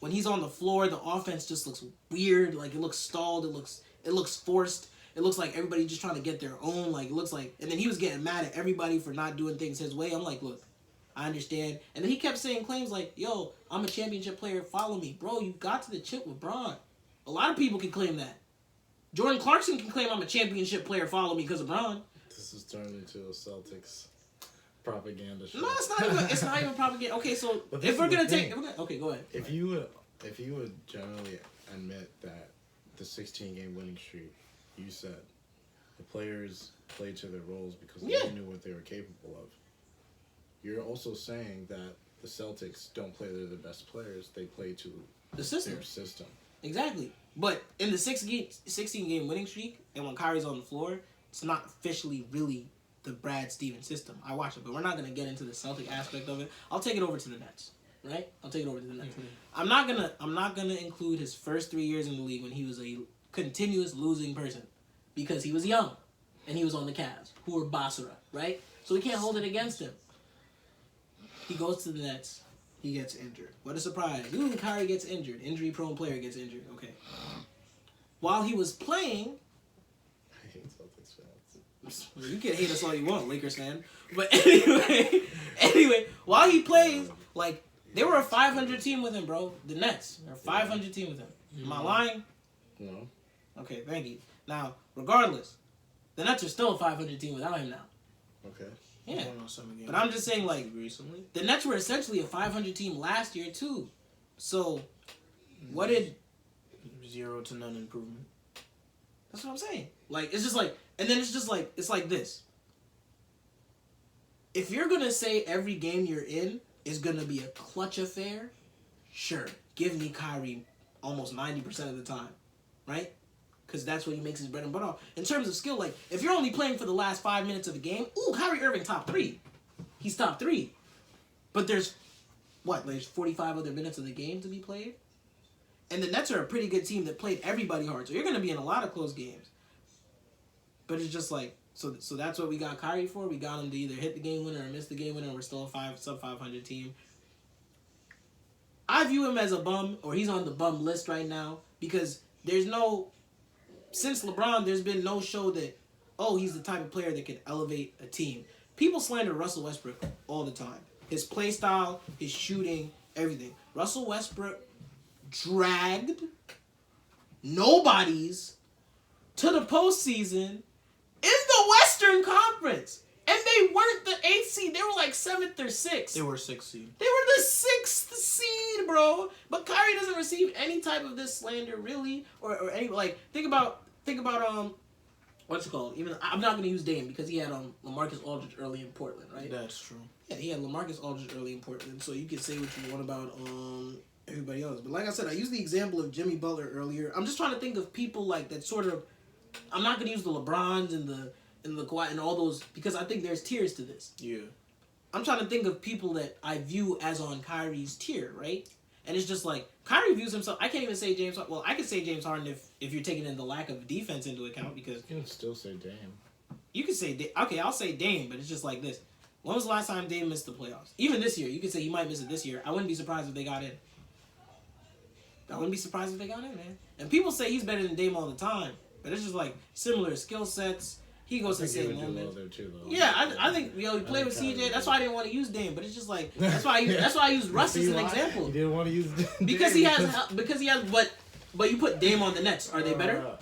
When he's on the floor, the offense just looks weird. Like, it looks stalled. It looks forced. It looks like everybody just trying to get their own. Like, it looks like... And then he was getting mad at everybody for not doing things his way. I'm like, look, I understand. And then he kept saying claims like, yo, I'm a championship player. Follow me. Bro, you got to the chip with Bron. A lot of people can claim that. Jordan Clarkson can claim I'm a championship player. Follow me because of Bron. This is turned into a Celtics propaganda show. No, it's not even propaganda. Okay, so if we're gonna take, okay, go ahead. If you would generally admit that the 16-game winning streak, you said the players played to their roles because they knew what they were capable of. You're also saying that the Celtics don't play to the best players; they play to the system. Their system. Exactly. But in the 16-game winning streak, and when Kyrie's on the floor, it's not officially really the Brad Stevens system. I watch it, but we're not going to get into the Celtic aspect of it. I'll take it over to the Nets, right? I'll take it over to the Nets. Mm-hmm. I'm not gonna include his first 3 years in the league when he was a continuous losing person because he was young and he was on the Cavs, who were Basra, right? So we can't hold it against him. He goes to the Nets. He gets injured. What a surprise. Ooh, Kyrie gets injured. Injury-prone player gets injured. Okay. While he was playing... I hate Celtics fans. You can hate us all you want, Lakers fan. But anyway, while he plays, like, they were a 500 team with him, bro. The Nets are a 500 team with him. Am I lying? No. Okay, thank you. Now, regardless, the Nets are still a 500 team without him now. Okay. Yeah. But I'm just saying, like, recently, the Nets were essentially a 500 team last year, too. So, what did... 0 to none improvement. That's what I'm saying. Like, it's just like... And then it's just like... It's like this. If you're going to say every game you're in is going to be a clutch affair, sure. Give me Kyrie almost 90% of the time. Right? Because that's what he makes his bread and butter off. In terms of skill, like, if you're only playing for the last 5 minutes of the game, ooh, Kyrie Irving top 3. He's top 3. But there's 45 other minutes of the game to be played? And the Nets are a pretty good team that played everybody hard. So you're going to be in a lot of close games. But it's just like, so that's what we got Kyrie for? We got him to either hit the game winner or miss the game winner, and we're still a sub-500 team. I view him as a bum, or he's on the bum list right now, because there's no... Since LeBron, there's been no show that, oh, he's the type of player that can elevate a team. people slander Russell Westbrook all the time. His play style, his shooting, everything. Russell Westbrook dragged nobodies to the postseason in the Western Conference. And they weren't the 8th seed. They were like 7th or 6th. They were 6th seed. They were the 6th seed, bro. But Kyrie doesn't receive any type of this slander, really, or any like. Think about what's it called? Even I'm not gonna use Dame because he had LaMarcus Aldridge early in Portland, right? That's true. Yeah, he had LaMarcus Aldridge early in Portland, so you can say what you want about everybody else. But like I said, I used the example of Jimmy Butler earlier. I'm just trying to think of people like that sort of. I'm not gonna use the LeBrons and the Kawhi and all those because I think there's tiers to this. Yeah. I'm trying to think of people that I view as on Kyrie's tier, right? And it's just like Kyrie views himself. I can't even say James. Well, I could say James Harden if you're taking in the lack of defense into account because You can still say Dame. you could say okay. I'll say Dame, but it's just like this. When was the last time Dame missed the playoffs? Even this year, you could say he might miss it this year. I wouldn't be surprised if they got in. I wouldn't be surprised if they got in, man. And people say he's better than Dame all the time, but it's just like similar skill sets. He goes to the same moment. Yeah, I think he played with CJ. That's why I didn't want to use Dame, but it's just like that's why I used Russ as an example. You didn't want to use Dame because he has but you put Dame on the Nets. Are they better?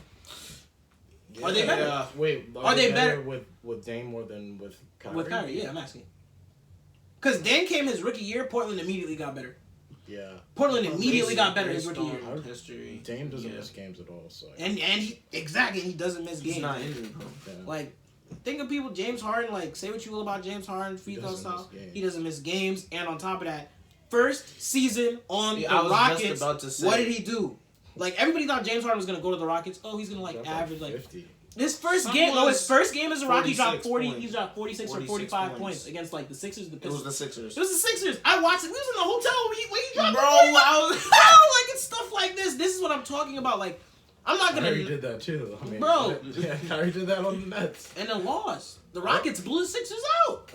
Yeah. Are they better? Wait, are they better with Dame more than with Kyrie? With Kyrie, yeah, I'm asking. Because Dame came his rookie year, Portland immediately got better. Yeah. Portland immediately got better his rookie year. History. Dame doesn't miss games at all, so. And he doesn't miss games. He's not injured, bro. Yeah. Like, think of people. James Harden. Like, say what you will about James Harden, free throw style. He doesn't miss games, and on top of that, first season on the Rockets. What did he do? Like everybody thought James Harden was gonna go to the Rockets. Oh, he's gonna average 50. His first game as a Rocky, he dropped 40. Points. He dropped 46 or 45 points against like the Sixers. It was the Sixers. It was the Sixers. I watched it. We was in the hotel when he dropped. Bro, like it's stuff like this. This is what I'm talking about. Like, I'm not gonna. Kyrie did that too. I mean, bro. Yeah, Kyrie did that on the Nets. And then lost. The Rockets blew the Sixers out.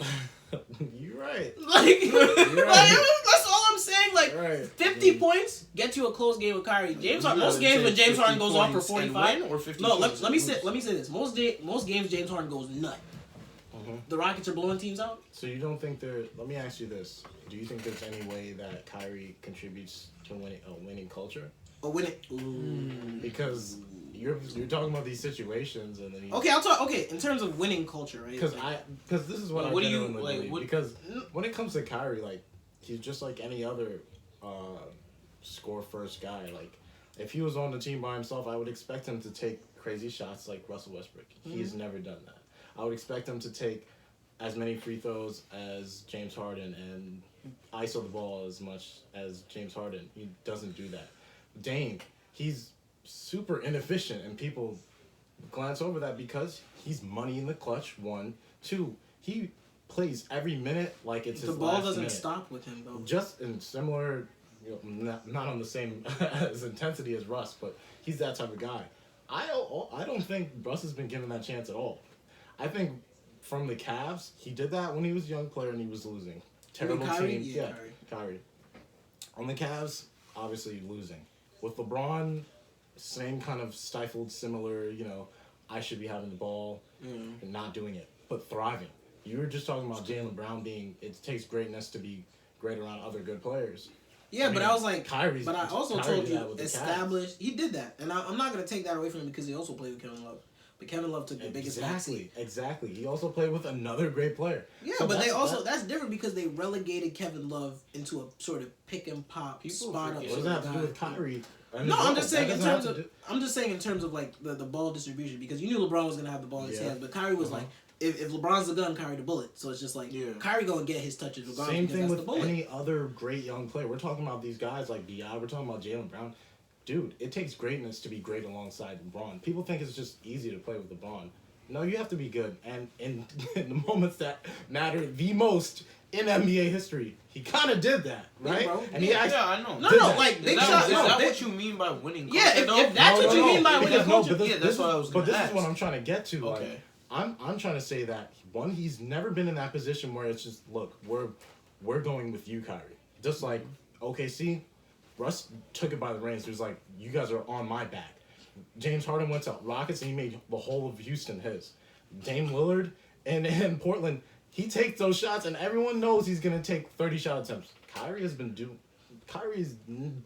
You're right. Like, You're right. that's all I'm saying. Like, right. 50 points get you a close game with Kyrie. Most games when James Harden goes off for 45. Or 50 no, let me say this. Most games James Harden goes nut. Mm-hmm. The Rockets are blowing teams out. So you don't think let me ask you this. Do you think there's any way that Kyrie contributes to winning culture? Or win it. Because you're talking about these situations and then I'll talk. Okay, in terms of winning culture, right? Because this is what what I do you genuinely like? believe. Because when it comes to Kyrie, like he's just like any other score first guy. Like if he was on the team by himself, I would expect him to take crazy shots like Russell Westbrook. Mm-hmm. He's never done that. I would expect him to take as many free throws as James Harden and ISO the ball as much as James Harden. He doesn't do that. Dame, he's super inefficient, and people glance over that because he's money in the clutch. 1, 2, he plays every minute like it's his last minute. The ball doesn't stop with him though. Just in similar, not on the same as intensity as Russ, but he's that type of guy. I don't think Russ has been given that chance at all. I think from the Cavs, he did that when he was a young player and he was losing. Terrible Kyrie? team. Yeah, Kyrie. On the Cavs, obviously losing. With LeBron, same kind of stifled, similar, I should be having the ball and not doing it, but thriving. You were just talking about Jaylen Brown it takes greatness to be great around other good players. Yeah, but I was like, Kyrie told you, established. He did that. And I'm not going to take that away from him because he also played with Kevin Love. But Kevin Love took the biggest backseat. Exactly. He also played with another great player. Yeah, so but that's different because they relegated Kevin Love into a sort of pick and pop spot up. What does that have to do with Kyrie? No, I'm just saying in terms of like the ball distribution because you knew LeBron was gonna have the ball in his hands, but Kyrie was like, if LeBron's the gun, Kyrie the bullet. So it's just like Kyrie gonna get his touches regardless. Same thing with any other great young player. We're talking about these guys like Bi. We're talking about Jaylen Brown. Dude, it takes greatness to be great alongside LeBron. People think it's just easy to play with LeBron. No, you have to be good. And in the moments that matter the most in NBA history, he kind of did that, right? Yeah, and I know. No, like big shot. Is that what you mean by winning? Yeah, if that's what you mean by winning culture, that's what I was going to ask. But this is what I'm trying to get to. Okay. Like, I'm trying to say that one, he's never been in that position where it's just look, we're going with you, Kyrie. Just like OKC. Russ took it by the reins. He was like, you guys are on my back. James Harden went to Rockets and he made the whole of Houston his. Dame Lillard and Portland, he takes those shots, and everyone knows he's gonna take 30 shot attempts. Kyrie's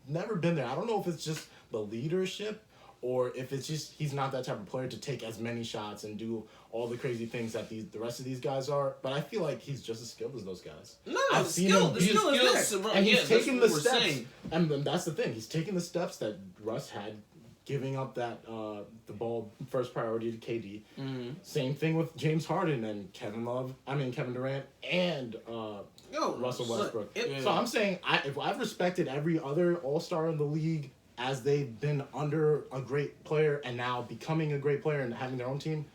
never been there. I don't know if it's just the leadership or if it's just he's not that type of player to take as many shots and do all the crazy things that the rest of these guys are. But I feel like he's just as skilled as those guys. No, I've the seen skill him is be- there. And he's taking the steps. Saying. And that's the thing. He's taking the steps that Russ had, giving up that the ball first priority to KD. Mm-hmm. Same thing with James Harden and Kevin Durant and Russell Westbrook. So I'm saying if I've respected every other All-Star in the league as they've been under a great player and now becoming a great player and having their own team,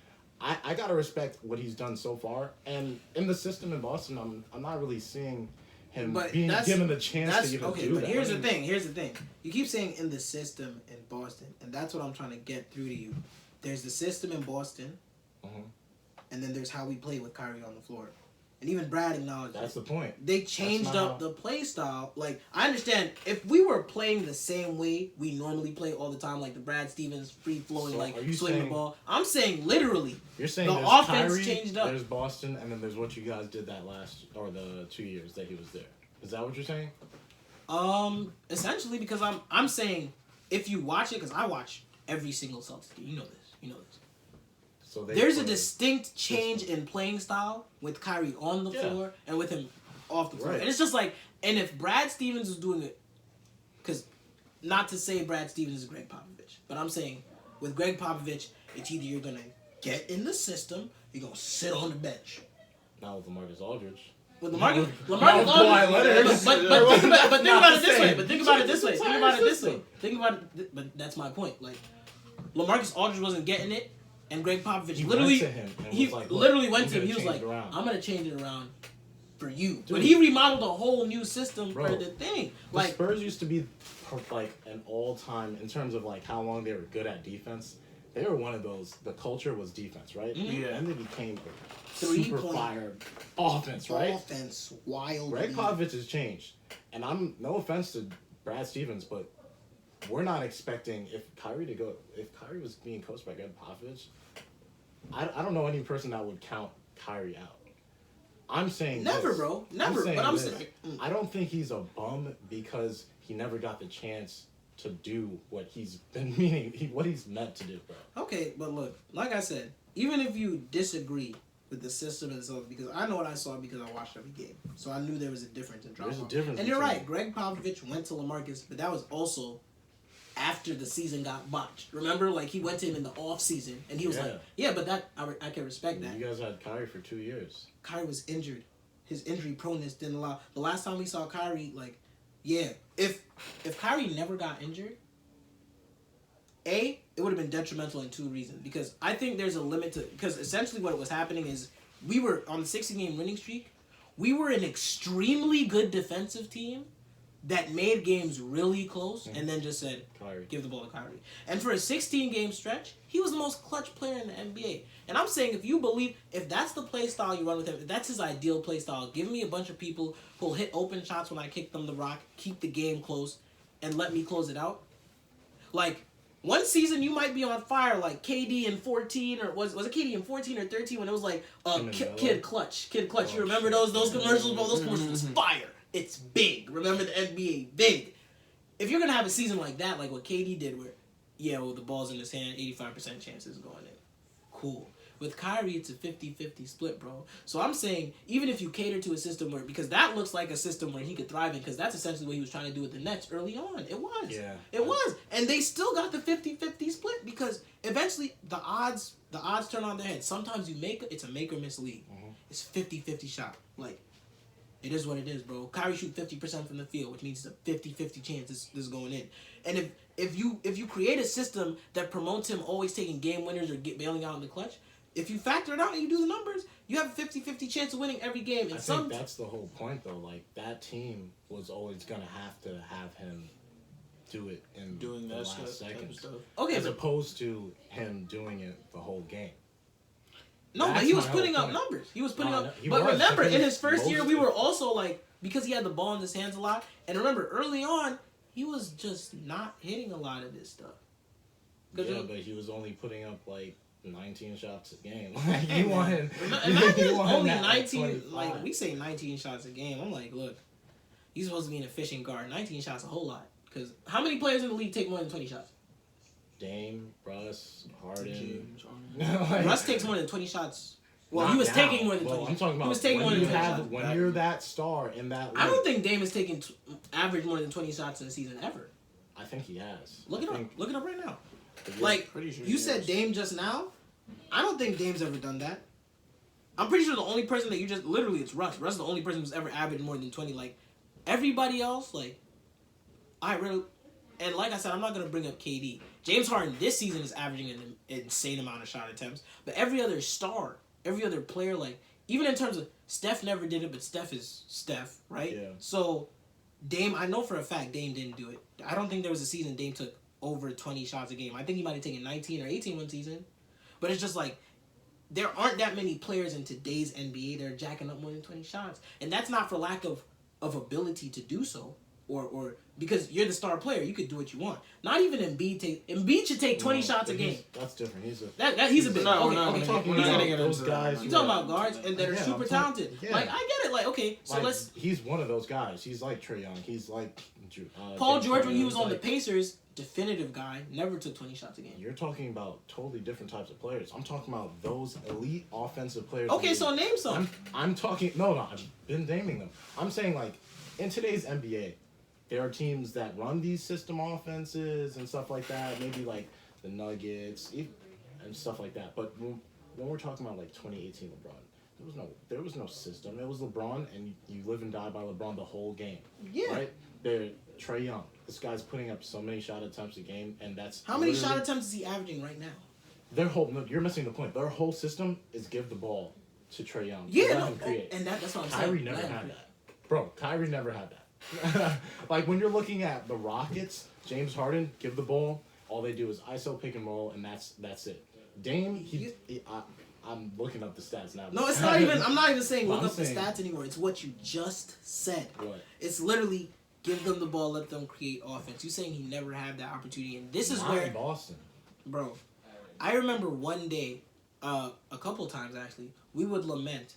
I gotta respect what he's done so far. And in the system in Boston, I'm not really seeing him being given the chance to even do that. Here's the thing. You keep saying in the system in Boston, and that's what I'm trying to get through to you. There's the system in Boston, and then there's how we play with Kyrie on the floor. And even Brad acknowledged that's the point. They changed up the play style. Like, I understand if we were playing the same way we normally play all the time, like the Brad Stevens free flowing, swing the ball. I'm saying literally. You're saying the there's offense Kyrie, changed up. There's Boston, and then there's what you guys did that the 2 years that he was there. Is that what you're saying? Essentially, because I'm saying if you watch it, because I watch every single Celtics game. You know this. So there's a distinct change in playing style with Kyrie on the floor and with him off the floor. Right. And it's just like, and if Brad Stevens is doing it, because not to say Brad Stevens is Greg Popovich, but I'm saying with Greg Popovich, it's either you're going to get in the system, you're going to sit on the bench. Not with LaMarcus Aldridge. With LaMarcus Aldridge, but think about it this way. But that's my point. Like, LaMarcus Aldridge wasn't getting it. And Greg Popovich literally went to him. He was like, I'm going to change it around for you. Dude, but he remodeled a whole new system for the thing. The Spurs used to be like an all-time, in terms of like how long they were good at defense. They were one of those, the culture was defense, right? Mm-hmm. Yeah. And they became super fire offense, right? Offense, wild. Greg Popovich has changed. And I'm, no offense to Brad Stevens, but we're not expecting if Kyrie was being coached by Greg Popovich, I don't know any person that would count Kyrie out. I'm saying never, bro. Never. I'm saying I don't think he's a bum because he never got the chance to do what he's been what he's meant to do, bro. Okay, but look, like I said, even if you disagree with the system and stuff, because I know what I saw because I watched every game, so I knew there was a difference in drama. There's a difference. And you're right, Greg Popovich went to LaMarcus, but that was also after the season got botched. Remember, like, he went to him in the off season, and he was like, "Yeah, but that I can respect that." You guys had Kyrie for 2 years. Kyrie was injured. His injury proneness didn't allow. The last time we saw Kyrie, like, if Kyrie never got injured, it would have been detrimental in two reasons. Because I think there's a limit to, because essentially what was happening is we were on the 60-game winning streak. We were an extremely good defensive team that made games really close and then just said, give the ball to Kyrie. And for a 16-game stretch, he was the most clutch player in the NBA. And I'm saying, if that's the play style you run with him, if that's his ideal play style, give me a bunch of people who'll hit open shots when I kick them the rock, keep the game close, and let me close it out. Like, one season you might be on fire, like KD in 14, or was it KD in 14 or 13 when it was like Kid Clutch. You remember those commercials, bro? Those commercials was fire. It's big. Remember the NBA, big. If you're going to have a season like that, like what KD did where, the ball's in his hand, 85% chances going in. Cool. With Kyrie, it's a 50-50 split, bro. So I'm saying, even if you cater to a system where, because that looks like a system where he could thrive in, because that's essentially what he was trying to do with the Nets early on. It was. Yeah. It was. And they still got the 50-50 split because eventually the odds turn on their head. Sometimes it's a make or miss league. Mm-hmm. It's 50-50 shot. Like, it is what it is, bro. Kyrie shoot 50% from the field, which means it's a 50-50 chance this is going in. And if you create a system that promotes him always taking game winners or bailing out in the clutch, if you factor it out and you do the numbers, you have a 50-50 chance of winning every game. And I think that's the whole point, though. Like, that team was always going to have him do it in the last seconds. Okay, as opposed to him doing it the whole game. No, but he was putting up numbers. He was putting up. But remember, in his first year, we were also like, because he had the ball in his hands a lot. And remember, early on, he was just not hitting a lot of this stuff. Yeah, but he was only putting up like 19 shots a game. Like, Hey, he man. wanted, Imagine he wanted only that, 19. 25. Like we say 19 shots a game. I'm like, look, he's supposed to be an efficient guard. 19 shots a whole lot. Because how many players in the league take more than 20 shots? Dame, Russ, Harden. James Harden. Like, Russ takes more than 20 shots. Well, not he was now. taking more than Well, 20. I'm talking about He was taking when more than you 20 have shots. when you're that star in that league. I don't think Dame is taking average more than 20 shots in a season ever. I think he has. Look I it up. think- Look it up right now. Yeah. Like, Pretty sure you he said is. Dame just now. I don't think Dame's ever done that. I'm pretty sure the only person that you just literally it's Russ. Russ is the only person who's ever averaged more than 20. Like everybody else, like I really and like I said, I'm not gonna bring up KD. James Harden this season is averaging an insane amount of shot attempts, but every other star, every other player, like even in terms of Steph never did it, but Steph is Steph, right? Yeah. So Dame, I know for a fact Dame didn't do it. I don't think there was a season Dame took over 20 shots a game. I think he might have taken 19 or 18 one season. But it's just like, there aren't that many players in today's NBA that are jacking up more than 20 shots. And that's not for lack of ability to do so. Or because you're the star player, you could do what you want. Not even Embiid should take 20 shots a game. That's different. He's a He's a bit. No, okay, no, okay. I'm talking we're not about getting into those that. guys. You talking about guards and that are Yeah, super I'm talented. yeah. Like, I get it. Like, okay, so like, let's... he's one of those guys. He's like Trae Young. He's like Paul James George, Harden. when he was on the Like, Pacers, definitive guy, never took 20 shots a game. You're talking about totally different types of players. I'm talking about those elite offensive players. Okay, in the so league. name some. I'm talking. No, I've been naming them. I'm saying like in today's NBA, there are teams that run these system offenses and stuff like that. Maybe like the Nuggets and stuff like that. But when we're talking about like 2018 LeBron, there was no system. It was LeBron, and you live and die by LeBron the whole game. Yeah. Right. They're Trae Young. This guy's putting up so many shot attempts a game, and that's How many literally- shot attempts is he averaging right now? Their whole no, you're missing the point. Their whole system is give the ball to Trae Young. Yeah, Let no, him create. and that's what I'm saying. Kyrie never Let him had create. that. Bro, Kyrie never had that. Like when you're looking at the Rockets, James Harden give the ball. All they do is ISO pick and roll, and that's it. Dame, I'm looking up the stats now. No, it's not even. I'm not even saying But look I'm up the saying- stats anymore. It's what you just said. What? It's literally give them the ball, let them create offense. You saying he never had that opportunity, and this is Not where, in Boston. bro. I remember one day, a couple times actually, we would lament.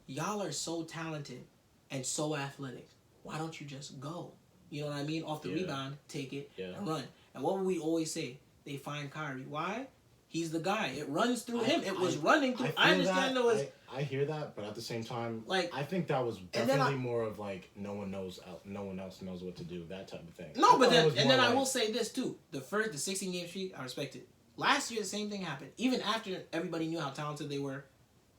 Y'all are so talented and so athletic. Why don't you just go? You know what I mean? Off the Yeah. rebound, take it Yeah. and run. And what would we always say? They find Kyrie. Why? He's the guy. It runs through him. It was running through. I feel understand that. there was. I hear that, but at the same time, Like- I think that was then definitely more of like no one else knows what to do, that type of thing. No, I but thought it then was and more then I like- will say this too: the 16 game streak, I respect it. Last year, the same thing happened. Even after everybody knew how talented they were,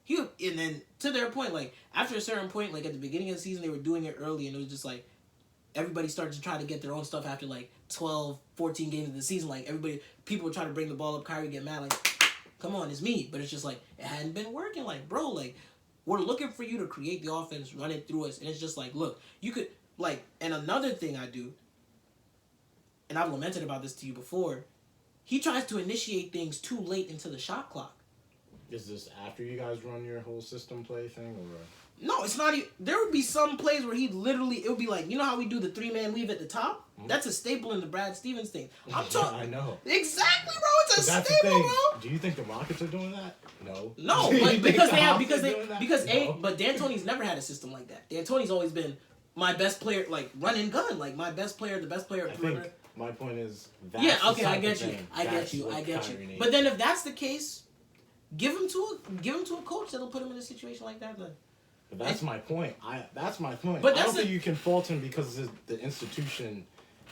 and then to their point, like after a certain point, like at the beginning of the season, they were doing it early, and it was just like everybody started to try to get their own stuff after like 12, 14 games of the season. Like people were trying to bring the ball up. Kyrie get mad, like, come on, it's me. But it's just like it hadn't been working. Like, bro, like we're looking for you to create the offense, run it through us, and it's just like, look, you could like. And another thing I do, and I've lamented about this to you before, he tries to initiate things too late into the shot clock. Is this after you guys run your whole system play thing, or? No, it's not. There would be some plays where it would be like, you know how we do the 3-man weave at the top? That's a staple in the Brad Stevens thing. I'm talking. I know. Exactly, bro. It's a But that's the staple, thing. bro. Do you think the Rockets are doing that? No. No, Do you but think because the they have Hawks are doing that? No. but D'Antoni's never had a system like that. D'Antoni's always been my best player, like run and gun, like my best player, the best player I at think perimeter. my point is that's Yeah, the okay, I type get of you. thing. I get That's you. what I get Kyrie you. needs. But then if that's the case, give him to a coach that'll put him in a situation like that. Then. But that's my point. That's my point. But I don't that's think you can fault him because the institution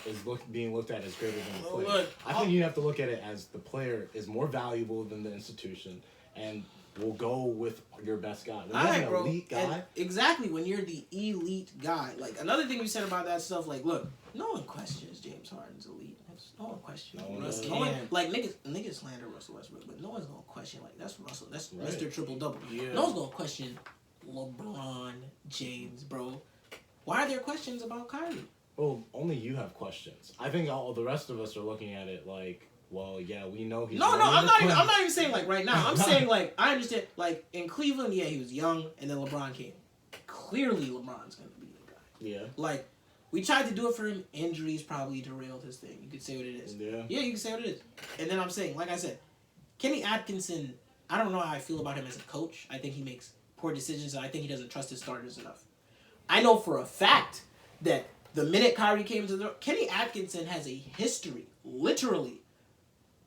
is being looked at as greater than the Well, player. look, I think you have to look at it as the player is more valuable than the institution, and will go with your best guy. When All you're right, an bro. elite guy, And exactly when you're the elite guy. Like another thing we said about that stuff. Like, look, no one questions James Harden's elite. No one questions No one Russell. does. No one, like niggas slander Russell Westbrook, but no one's gonna question like that's Russell. That's Right. Mr. Triple Double. Yeah. No one's gonna question LeBron James, bro. Why are there questions about Kyrie? well, only you have questions. I think all the rest of us are looking at it like, well, yeah, we know he's. No, running I'm the not even. play. I'm not even saying like right now. I'm saying like I understand. Like in Cleveland, yeah, he was young, and then LeBron came. Clearly, LeBron's gonna be the guy. Yeah. Like we tried to do it for him. Injuries probably derailed his thing. You could say what it is. Yeah. Yeah, you can say what it is. And then I'm saying, like I said, Kenny Atkinson, I don't know how I feel about him as a coach. I think he makes poor decisions, and I think he doesn't trust his starters enough. I know for a fact that the minute Kyrie came to the Kenny Atkinson has a history, literally,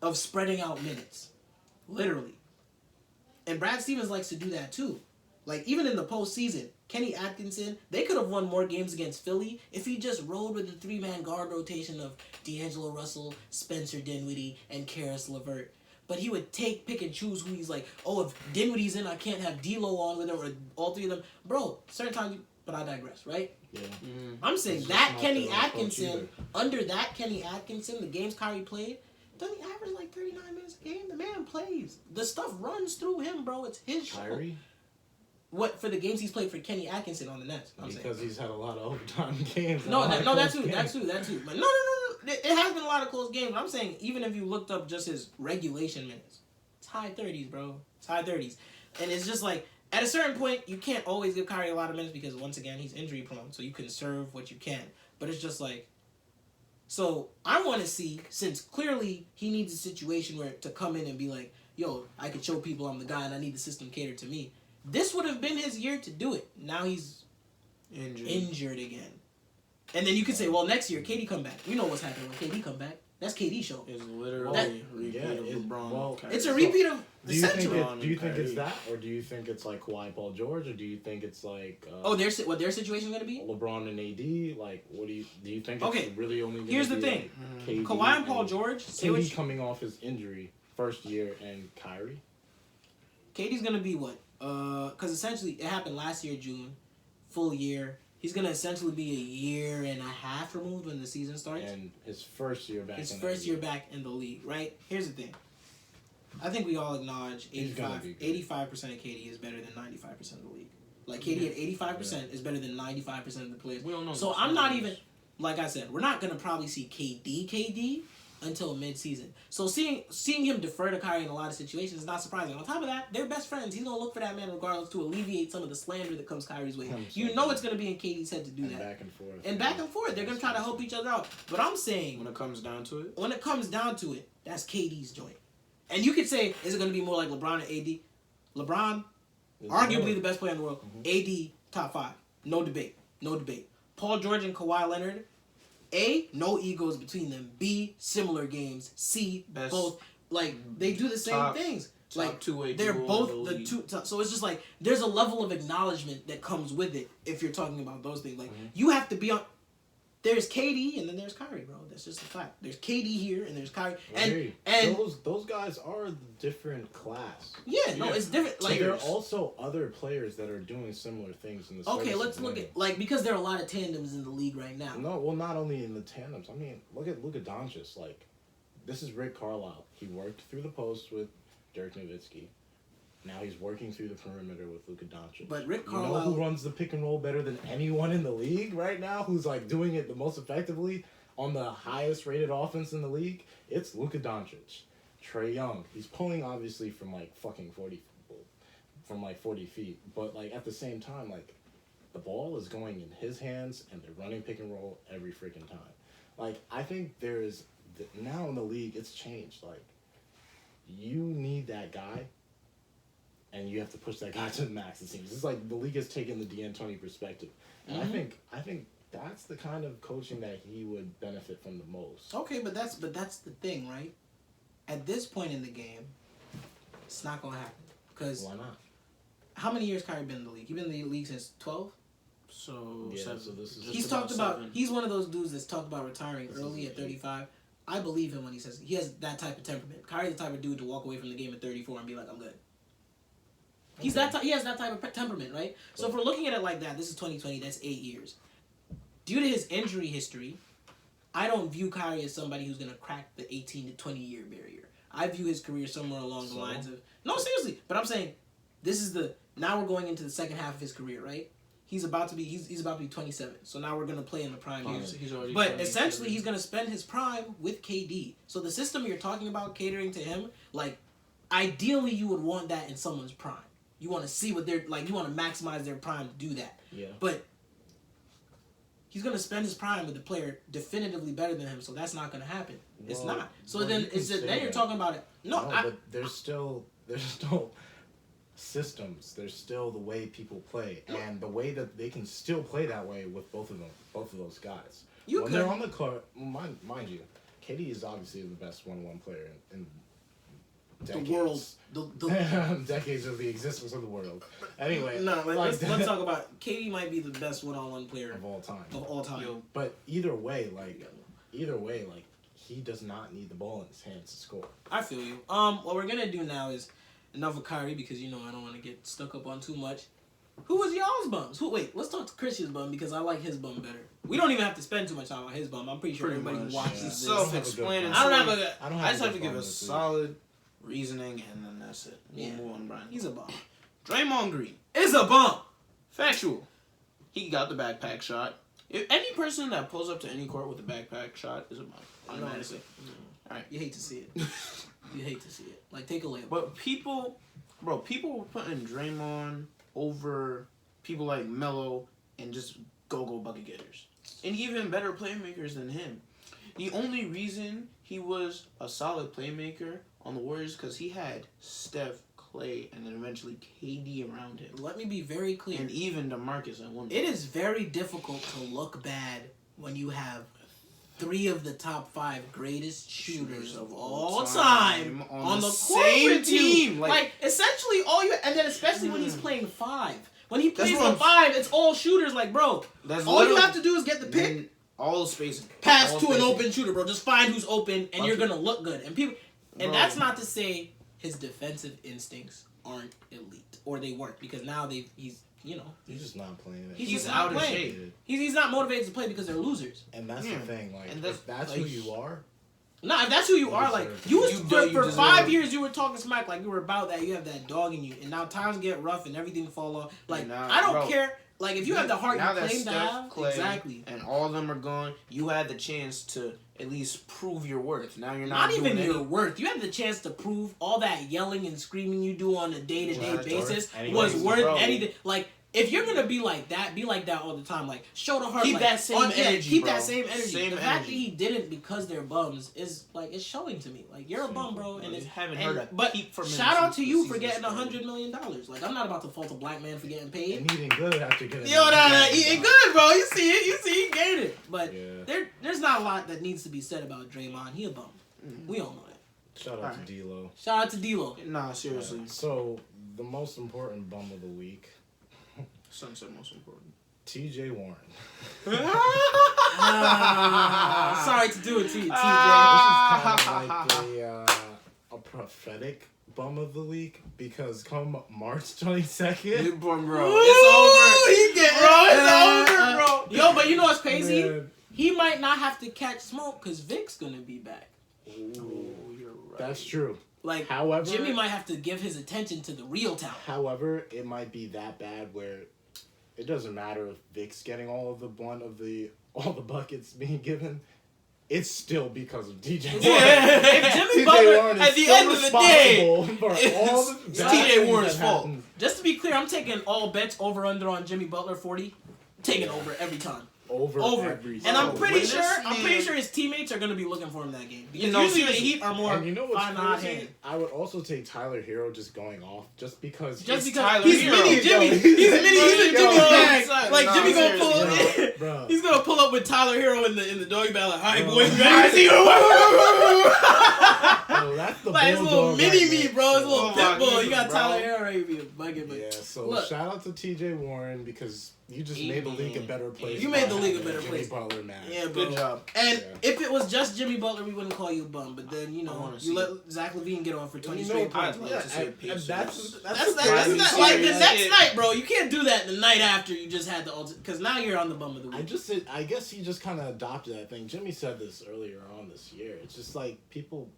of spreading out minutes. Literally. And Brad Stevens likes to do that too. Like, even in the postseason, Kenny Atkinson, they could have won more games against Philly if he just rolled with the three-man guard rotation of D'Angelo Russell, Spencer Dinwiddie, and Karis LeVert. But he would pick and choose who he's like, oh, if Dinwiddie's in, I can't have D'Lo on with him, or all three of them. Bro, certain times, but I digress, right? Yeah. I'm saying It's that just not Kenny the right coach Atkinson, either. under that Kenny Atkinson, the games Kyrie played, doesn't he average like 39 minutes a game? The man plays. The stuff runs through him, bro. It's his show. Kyrie? What, for the games he's played for Kenny Atkinson on the Nets? Because he's had a lot of overtime games. No, that close too. But no. It has been a lot of close games. But I'm saying, even if you looked up just his regulation minutes, it's high 30s, bro. It's high 30s. And it's just like, at a certain point, you can't always give Kyrie a lot of minutes because, once again, he's injury prone. So you conserve what you can. But it's just like, so I want to see, since clearly he needs a situation where to come in and be like, yo, I can show people I'm the guy and I need the system catered to me. This would have been his year to do it. Now he's injured again. And then you could say, well, next year, KD come back. You know what's happening when KD come back. That's KD show. It's literally a repeat of LeBron. Well, It's a repeat of the century. Do you think it's that, or do you think it's like Kawhi, Paul George, or do you think it's like what their situation is gonna be? LeBron and AD? Like, what do you think? Okay, it's really only? Here's the be thing: like KD Kawhi and Paul George. KD coming off his injury first year, and Kyrie. KD's gonna be what? Because essentially it happened last year, June, full year. He's gonna essentially be a year and a half removed when the season starts. And his first year back. Back in the league, right? Here's the thing. I think we all acknowledge 85% of KD is better than 95% of the league. Like, KD at 85% is better than 95% of the players. We don't know. So I'm not even, like I said, we're not gonna probably see KD until mid-season. So seeing him defer to Kyrie in a lot of situations is not surprising. On top of that, they're best friends. He's gonna look for that man regardless to alleviate some of the slander that comes Kyrie's way. You know it's gonna be in KD's head to do that. Back and forth. They're gonna try to help each other out. But I'm saying, when it comes down to it, that's KD's joint. And you could say, is it gonna be more like LeBron and AD? LeBron, arguably the best player in the world. AD, top 5. No debate. Paul George and Kawhi Leonard, A, no egos between them. B, similar games. C, best, both. Like, they do the same things. Like, two-way they're both the two. So it's just like, there's a level of acknowledgement that comes with it if you're talking about those things. Like, you have to be on. There's KD and then there's Kyrie, bro. That's just a fact. There's KD here and there's Kyrie. And those guys are a different class. Yeah, no, it's different. Like, there are also other players that are doing similar things in the. Okay, let's look at, like, because there are a lot of tandems in the league right now. No, well, not only in the tandems. I mean, look at Doncic. Like, this is Rick Carlisle. He worked through the post with Dirk Nowitzki. Now he's working through the perimeter with Luka Doncic. But Rick Carlisle... You know who runs the pick and roll better than anyone in the league right now? Who's, like, doing it the most effectively on the highest rated offense in the league? It's Luka Doncic. Trae Young. He's pulling, obviously, from, like, fucking 40 feet. But, like, at the same time, like, the ball is going in his hands, and they're running pick and roll every freaking time. Like, I think there's... Now in the league, it's changed. Like, you need that guy... And you have to push that guy to the max, it seems. It's like the league has taken the D'Antoni perspective. And I think that's the kind of coaching that he would benefit from the most. Okay, but that's the thing, right? At this point in the game, it's not gonna happen. Because why not? How many years Kyrie been in the league? He been in the league since 12? So this is he's talked about he's one of those dudes that's talked about retiring early at 35. I believe him when he says he has that type of temperament. Kyrie's the type of dude to walk away from the game at 34 and be like, I'm good. He has that type of temperament, right? So if we're looking at it like that, this is 2020, that's 8 years. Due to his injury history, I don't view Kyrie as somebody who's going to crack the 18 to 20 year barrier. I view his career somewhere along the lines of... No, seriously. But I'm saying, now we're going into the second half of his career, right? He's about to be 27. So now we're going to play in the prime years. But essentially, he's going to spend his prime with KD. So the system you're talking about catering to him, like, ideally you would want that in someone's prime. You want to see what they're like. You want to maximize their prime to do that. Yeah. But he's gonna spend his prime with a player definitively better than him. So that's not gonna happen. It's Well, not. So well, then you can it's just, say then you're that. talking about it. No, but there's still systems. There's still the way people play, and the way that they can still play that way with both of those guys. You when could. they're on the court, mind you, KD is obviously the best one-on-one player in decades. The world. The Decades of the existence of the world. Anyway, no, like, let's talk about KD might be the best one-on-one player of all time. of all time. Yo, But either way, he does not need the ball in his hands to score. I feel you. What we're gonna do now is enough of Kyrie because I don't want to get stuck up on too much. Who was y'all's bums? Wait, let's talk to Christian's bum because I like his bum better. We don't even have to spend too much time on his bum. I'm pretty sure Pretty everybody much, watches yeah. this. Self-explanatory. I don't have a. I just have to good give bum a this week. solid reasoning, and then that's it. We'll Yeah. move on, Brian. He's a bum. Draymond Green. It's a bum. Factual. He got the backpack shot. If any person that pulls up to any court with a backpack shot is a bum. Automatically. You hate to see it. You hate to see it. Like, take a layup. But people were putting Draymond over people like Melo and just go bucket getters. And even better playmakers than him. The only reason he was a solid playmaker on the Warriors because he had Steph, Clay, and then eventually KD around him. Let me be very clear. And even DeMarcus at one point. It is very difficult to look bad when you have 3 of the top 5 greatest shooters of all time on the court same with you. team. Like essentially all you, and then especially when he's playing 5. When he plays what the 5, it's all shooters. Like, bro, That's all you literally- have to do is get the pick, Then all spacing. pass All to an spacing. open shooter, bro. Just find who's open, and you're Okay. gonna look good. And people, and Bro. that's not to say his defensive instincts aren't elite, or they weren't, because now he's He's just not playing it. He's He's just out not of playing. shape. he's not motivated to play because they're losers. And that's Yeah. the thing. Like, And if that's like, who you are, No, if that's who you are, like deserve it. you was You for, do- you for deserve 5 it. years, you were talking smack like you were about that. You have that dog in you, and now times get rough and everything fall off. Like Now, I don't bro, care. Like if you have the heart now you that claim to Steph, have, Clay, exactly. and all of them are gone, you had the chance to at least prove your worth. Now you're not, Not even doing your any- worth. You had the chance to prove all that yelling and screaming you do on a day-to-day Was basis worth was anything. worth Bro. anything. Like if you're gonna be like that all the time. Like show the heart. Keep like, that same energy, Keep bro. that same energy. Same the fact that energy. he didn't because they're bums is like it's showing to me. Like you're a bum, bro, and You it's haven't and- heard a but peep from him shout out since to the you for season getting started. $100 million. Like I'm not about to fault a black man for getting paid. and eating good after getting. Yo, nah, eating good, bro. You see it. You see he gained it. But Yeah. there's not a lot that needs to be said about Draymond. He a bum. We all know that. Shout out Alright. to D'Lo. Shout out to D'Lo. Nah, seriously. So the most important bum of the week, Sunset most important. T.J. Warren. Sorry to do it to you, TJ. This is kind of like a prophetic bum of the week because come March 22nd, Bro, Ooh, it's over. He get, bro, it's over, bro. Yo, but you know what's crazy? man, He might not have to catch smoke because Vic's gonna be back. Ooh, you're right. that's true. Like, However, Jimmy might have to give his attention to the real talent. However, it might be that bad where it doesn't matter if Vic's getting all of the brunt of all the buckets being given. It's still because of DJ Warren. If Jimmy TJ Butler, Warren is at the still end of the day, responsible for all the it's bad TJ things Warren's that fault. happen. just to be clear, I'm taking all bets over under on Jimmy Butler 40. Taking over every time. Over. And Every I'm single pretty when week. sure this man- his teammates are gonna be looking for him that game. Because You know, usually the seriously. Heat are more And you know what's fine hot crazy? hand. I would also take Tyler Hero just going off just because. Just It's because Tyler he's Hero. mini Jimmy. Yo, He's a Jimmy yo, bag. Like nah, Jimmy gonna pull seriously, up. bro. He's gonna pull up with Tyler Hero in the doggy bag like, all right, Bro. boys, you ready to see Oh, that's the Like his little bulldog mini right me, there. bro. His little Oh, pit my bull. You goodness, got bro. Tyler Hero ready to be a bucket, but Yeah, so Look. shout out to TJ Warren because you just made the league a better place. You made by the league a having better Jimmy place. Butler, man. yeah, bro. Good job. And Yeah. if it was just Jimmy Butler, we wouldn't call you a bum. But then I wanna you see let Zach LaVine get on for 20 You straight know, points. I'd bro. love to see and Pacers. That's Miami not like the series. next night, bro. You can't do that the night after you just had the ultimate. Because now you're on the bum of the week. I guess he just kind of adopted that thing. Jimmy said this earlier on this year. It's just like people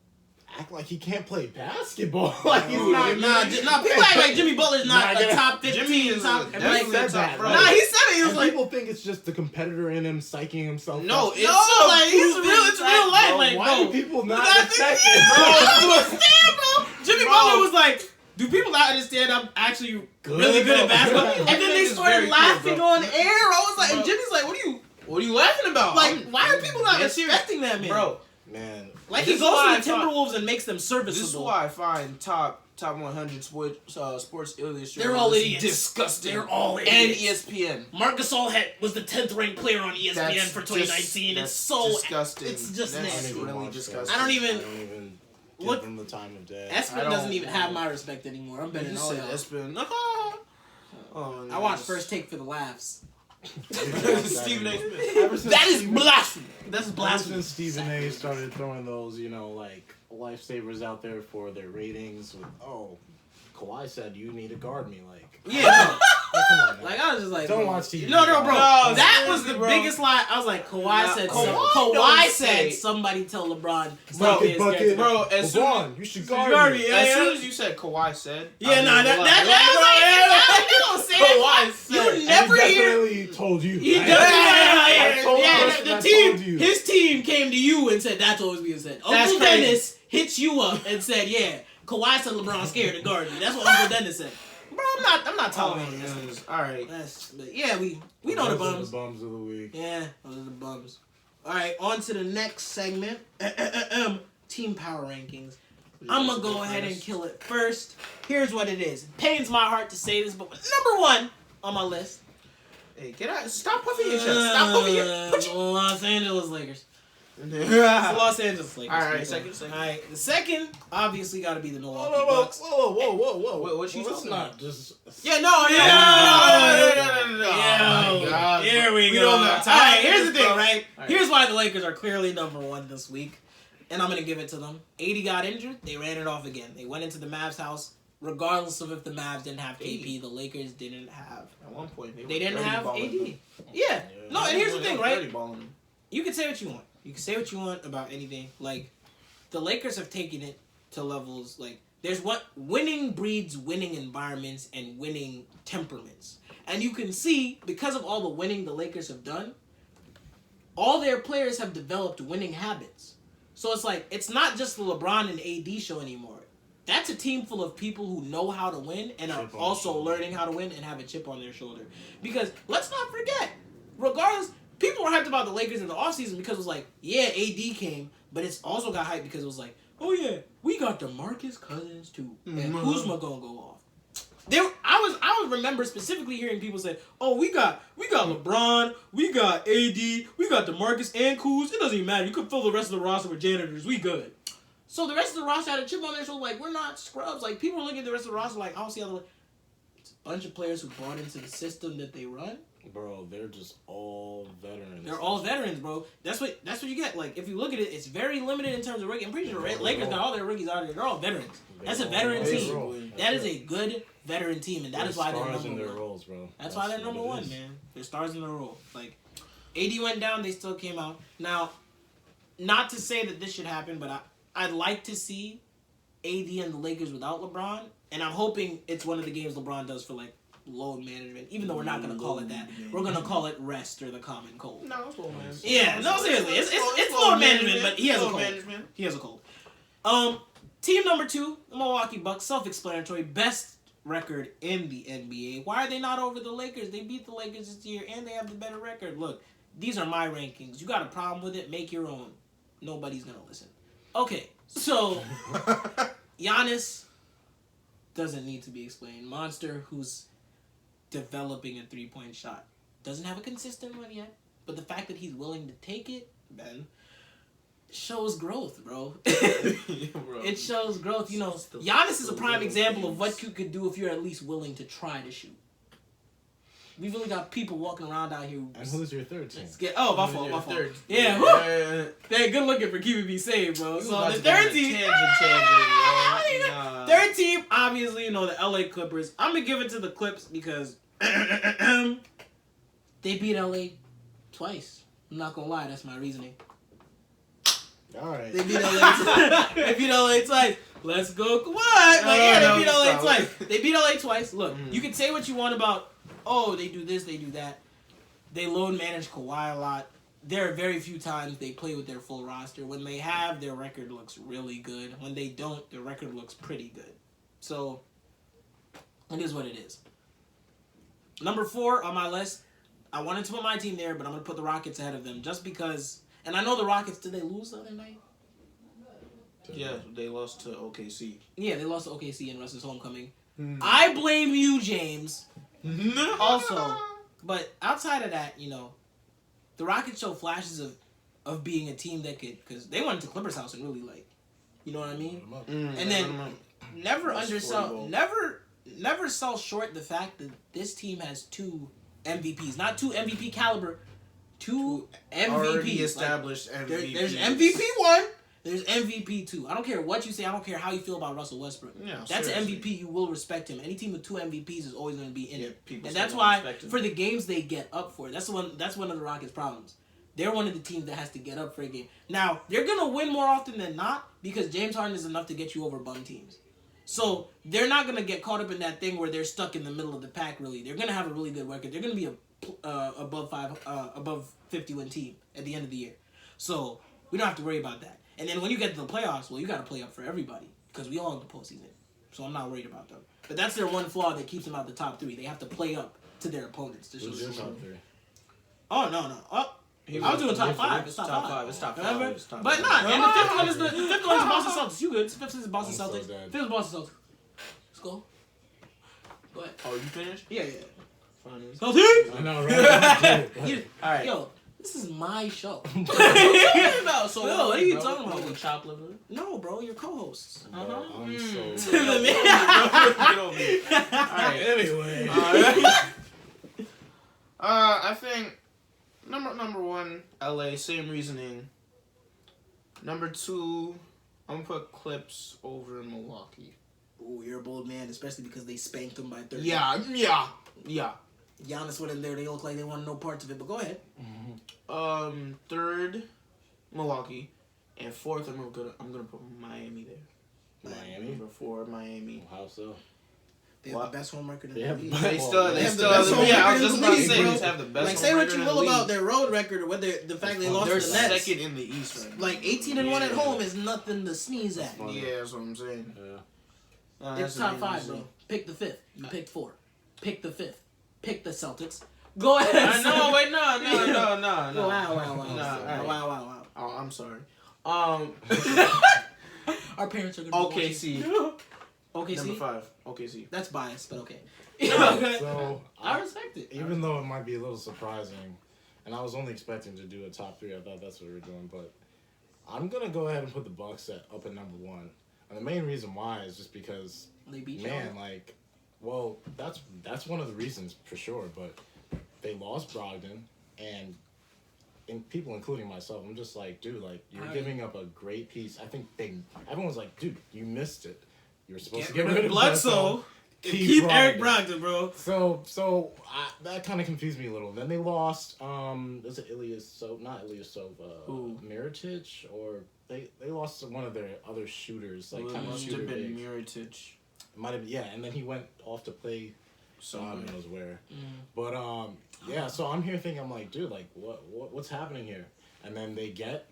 act like he can't play basketball. Like he's not. People act like Jimmy Butler's not Nah, a top 15. Jimmy is top, a- like, definitely said a top that, bro. right? Nah, he said it. He was And like, people think it's just the competitor in him psyching himself. No, up. it's no, like it's it's real life, Bro, like why bro. do people not I respect think- it, bro, bro? you understand, bro? Jimmy Bro. Butler was like, do people not understand I'm actually Good, really good at bro. basketball? Right. And then they It's started very laughing cool, bro. on air. I was like, and Bro. Jimmy's like, what are you? What are you laughing about? Like, why are people not dead serious. respecting that man? Bro, Man, Like, this he is goes why to the I thought- Timberwolves and makes them serviceable. this is why I find top 100 sports illustrated. They're all idiots. Disgusting. They're all And idiots. ESPN. Marc Gasol was the 10th ranked player on ESPN That's for 2019. that's It's so disgusting. It's just That's nasty. really disgusting. I don't even give look. them the time of day. Espen I don't- doesn't even have my respect anymore. I'm better You than all said y'all. Espen. Oh, I watched First Take for the laughs. Stephen A. Smith. Ever since That is Stephen- blasphemy. That's Ever blasphemy. since Stephen A. started throwing those, like lifesavers out there for their ratings, with Kawhi said you need to guard me, like Yeah. come on, man. Like, I was just like, Don't bro. watch TV. No, bro. No, That was seriously, the bro. biggest lie. I was like, Kawhi said, Kawhi don't Kawhi say- said somebody tell LeBron. Bro, bucket. Bro, as soon LeBron, you should guard guard me. me. as soon as you said Kawhi said, Yeah, I nah, mean, that you don't say Kawhi that. said. You never I hear. definitely told you. He I- does. I told the Yeah, person the that team, told you. his team came to you and said that's always being said. That's Uncle crazy. Dennis hits you up and said, "Yeah, Kawhi said LeBron's scared to guard you." That's what Uncle Dennis said. Bro, I'm not Oh, tolerating this. goodness. All right. But yeah, we know the Those are bums. The bums of the week. Yeah, those are the bums. All right, on to the next segment. Team power rankings. I'm gonna go ahead and kill it first. Here's what it is. It pains my heart to say this, but number one on my list. Hey, get out. Stop puffing your chest. Stop puffing your. Put your. Los Angeles Lakers. It's the Los Angeles Lakers. All right, people. second. All right, the second obviously got to be the Milwaukee Whoa, Bucks. Whoa. What you Well, talking let's about? not just. Yeah, no. Oh my God. Here we go. don't have time All right, for here's the this, thing, bro. right? All right. Here's why the Lakers are clearly number one this week, and I'm gonna give it to them. 80 got injured. They ran it off again. They went into the Mavs' house. Regardless of if the Mavs didn't have KP, the Lakers didn't have. At one point, They didn't have AD. Them. Yeah. No, and here's the thing, right? 30 balling them. You can say what you want. You can say what you want about anything. Like, the Lakers have taken it to levels, like, there's what winning breeds winning environments and winning temperaments. And you can see, because of all the winning the Lakers have done, all their players have developed winning habits. So it's like, it's not just the LeBron and AD show anymore. That's a team full of people who know how to win and are Chip on also the shoulder. learning how to win and have a chip on their shoulder. Because let's not forget, regardless, people were hyped about the Lakers in the offseason because it was like, yeah, AD came, but it's also got hyped because it was like, oh yeah, we got DeMarcus Cousins too, and Kuzma gonna go off. I remember specifically hearing people say, oh, we got LeBron, we got AD, we got DeMarcus and Kuz. It doesn't even matter. You could fill the rest of the roster with janitors. We good. So the rest of the roster had a chip on their shoulder, like, we're not scrubs. Like, people are looking at the rest of the roster like, I don't see how it's a bunch of players who bought into the system that they run. Bro, they're just all veterans. They're all veterans, bro. That's what you get. Like, if you look at it, it's very limited in terms of rookie. I'm pretty sure Lakers got all their rookies out of there. They're all veterans. That's a veteran team. That is a good veteran team, and that is why they're stars in number their one. roles, bro. That's why they're number what it one, is. man. They're stars in their role. Like, AD went down, they still came out. Now, not to say that this should happen, but I'd like to see AD and the Lakers without LeBron, and I'm hoping it's one of the games LeBron does for, like, load management, even though we're not going to call it that. We're going to call it rest or the common cold. No, it's low management. Yeah, no, seriously. It's load management, but he has a cold. He has a cold. Team number 2, the Milwaukee Bucks, self-explanatory, best record in the NBA. Why are they not over the Lakers? They beat the Lakers this year, and they have the better record. Look, these are my rankings. You got a problem with it, make your own. Nobody's going to listen. Okay, so Giannis doesn't need to be explained. Monster who's developing a three-point shot. Doesn't have a consistent one yet, but the fact that he's willing to take it, man, shows growth, bro. It shows growth. You know, Giannis is a prime example of what you could do if you're at least willing to try to shoot. We've really got people walking around out here. And who's your third team? My fault. Yeah, Hey, good looking for keeping me safe, bro. So the third team, third team, obviously, you know, the LA Clippers. I'm gonna give it to the Clips because they beat LA twice. I'm not gonna lie, that's my reasoning. All right. They beat LA. They beat LA twice. Let's go, Kawhi. Like, yeah, they beat LA twice. They beat LA twice. Look, you can say what you want about, oh, they do this, they do that. They load manage Kawhi a lot. There are very few times they play with their full roster. When they have, their record looks really good. When they don't, their record looks pretty good. So, it is what it is. Number 4 on my list, I wanted to put my team there, but I'm gonna put the Rockets ahead of them just because. And I know the Rockets. Did they lose the other night? Yeah, they lost to OKC. Yeah, they lost to OKC in Russ's homecoming. I blame you, James. Also, but outside of that, you know, the Rockets show flashes of being a team that could, because they went to Clippers' house and really like, you know what I mean? And then never undersell, never sell short the fact that this team has 2 MVPs, not 2 MVP caliber, 2 MVPs. Already established like, MVPs. There's MVP 1. There's MVP 2. I don't care what you say. I don't care how you feel about Russell Westbrook. Yeah, that's seriously. an MVP. You will respect him. Any team with 2 MVPs is always going to be in it. People And still that's don't why respect him. for the games they get up for, that's one of the Rockets' problems. They're one of the teams that has to get up for a game. Now, they're going to win more often than not because James Harden is enough to get you over bum teams. So, they're not going to get caught up in that thing where they're stuck in the middle of the pack, really. They're going to have a really good record. They're going to be above 50 win team at the end of the year. So, we don't have to worry about that. And then when you get to the playoffs, well, you got to play up for everybody because we all in the postseason. So I'm not worried about them. But that's their one flaw that keeps them out the top 3. They have to play up to their opponents. To show Who's your them. top 3? Oh, no. Oh, I was doing top 5. It's top 5. It's top Remember? 5. It's top But 5. not. And the 5th one is the 5th one is Boston Celtics. You good? 5th is Boston I'm so Celtics. dead. 5th is Boston Celtics. Let's go. Go ahead. Oh, you finished? Yeah. Finally. Celtics! I know, right? All right. Yo, this is my show. No, so Yo, what are you bro? talking about? We chop liver? No, bro, you're co-hosts. Bro, I'm Mm. so... Get over me. Alright, Anyway. I think number 1, LA, same reasoning. Number 2, I'm gonna put Clips over in Milwaukee. Ooh, you're a bold man, especially because they spanked them by 30. Yeah. Giannis went in there, they look like they wanted no parts of it, but go ahead. 3rd, Milwaukee, and 4th, I'm gonna put Miami there. Miami? Number 4, Miami. How so? They have What? the best home record in They the have league. the They best still home have record. the Yeah, I was just about to say bro. they have the best. Like, home say what record you in the will about league. their road record or what the fact they lost They're to the Nets. second in the East right now. Like 18-1 at Yeah. home is nothing to sneeze at. funny. Yeah, that's what I'm saying. Yeah. It's top 5, bro. Pick the 5th. You picked 4. Pick the 5th. Pick the Celtics. Go ahead. I know. son. Wait, no. Wow. Nah, alright. Wow. Oh, I'm sorry. Our parents are gonna be OKC. watching. Number OKC? 5. OKC. That's biased, but okay. So, I respect it. even though it might be a little surprising, and I was only expecting to do a top 3, I thought that's what we were doing, but I'm gonna go ahead and put the Bucks up at number 1. And the main reason why is just because, They beat man, y'all. like, well, that's one of the reasons for sure, but they lost Brogdon, and people, including myself, I'm just like, dude, like, you're giving up a great piece. I think everyone's like, dude, you missed it. You were supposed to get rid of Bledsoe. Keep Eric Brogdon, bro. So that kind of confused me a little. Then they lost. Is it Ilyasova? Not Ilyasova. Mirotic, or they lost one of their other shooters, like kind of must shooter have been big. Mirotic. Might have, yeah. And then he went off to play. Somewhere. God knows where. But yeah. So I'm here thinking, I'm like, dude, like what's happening here? And then they get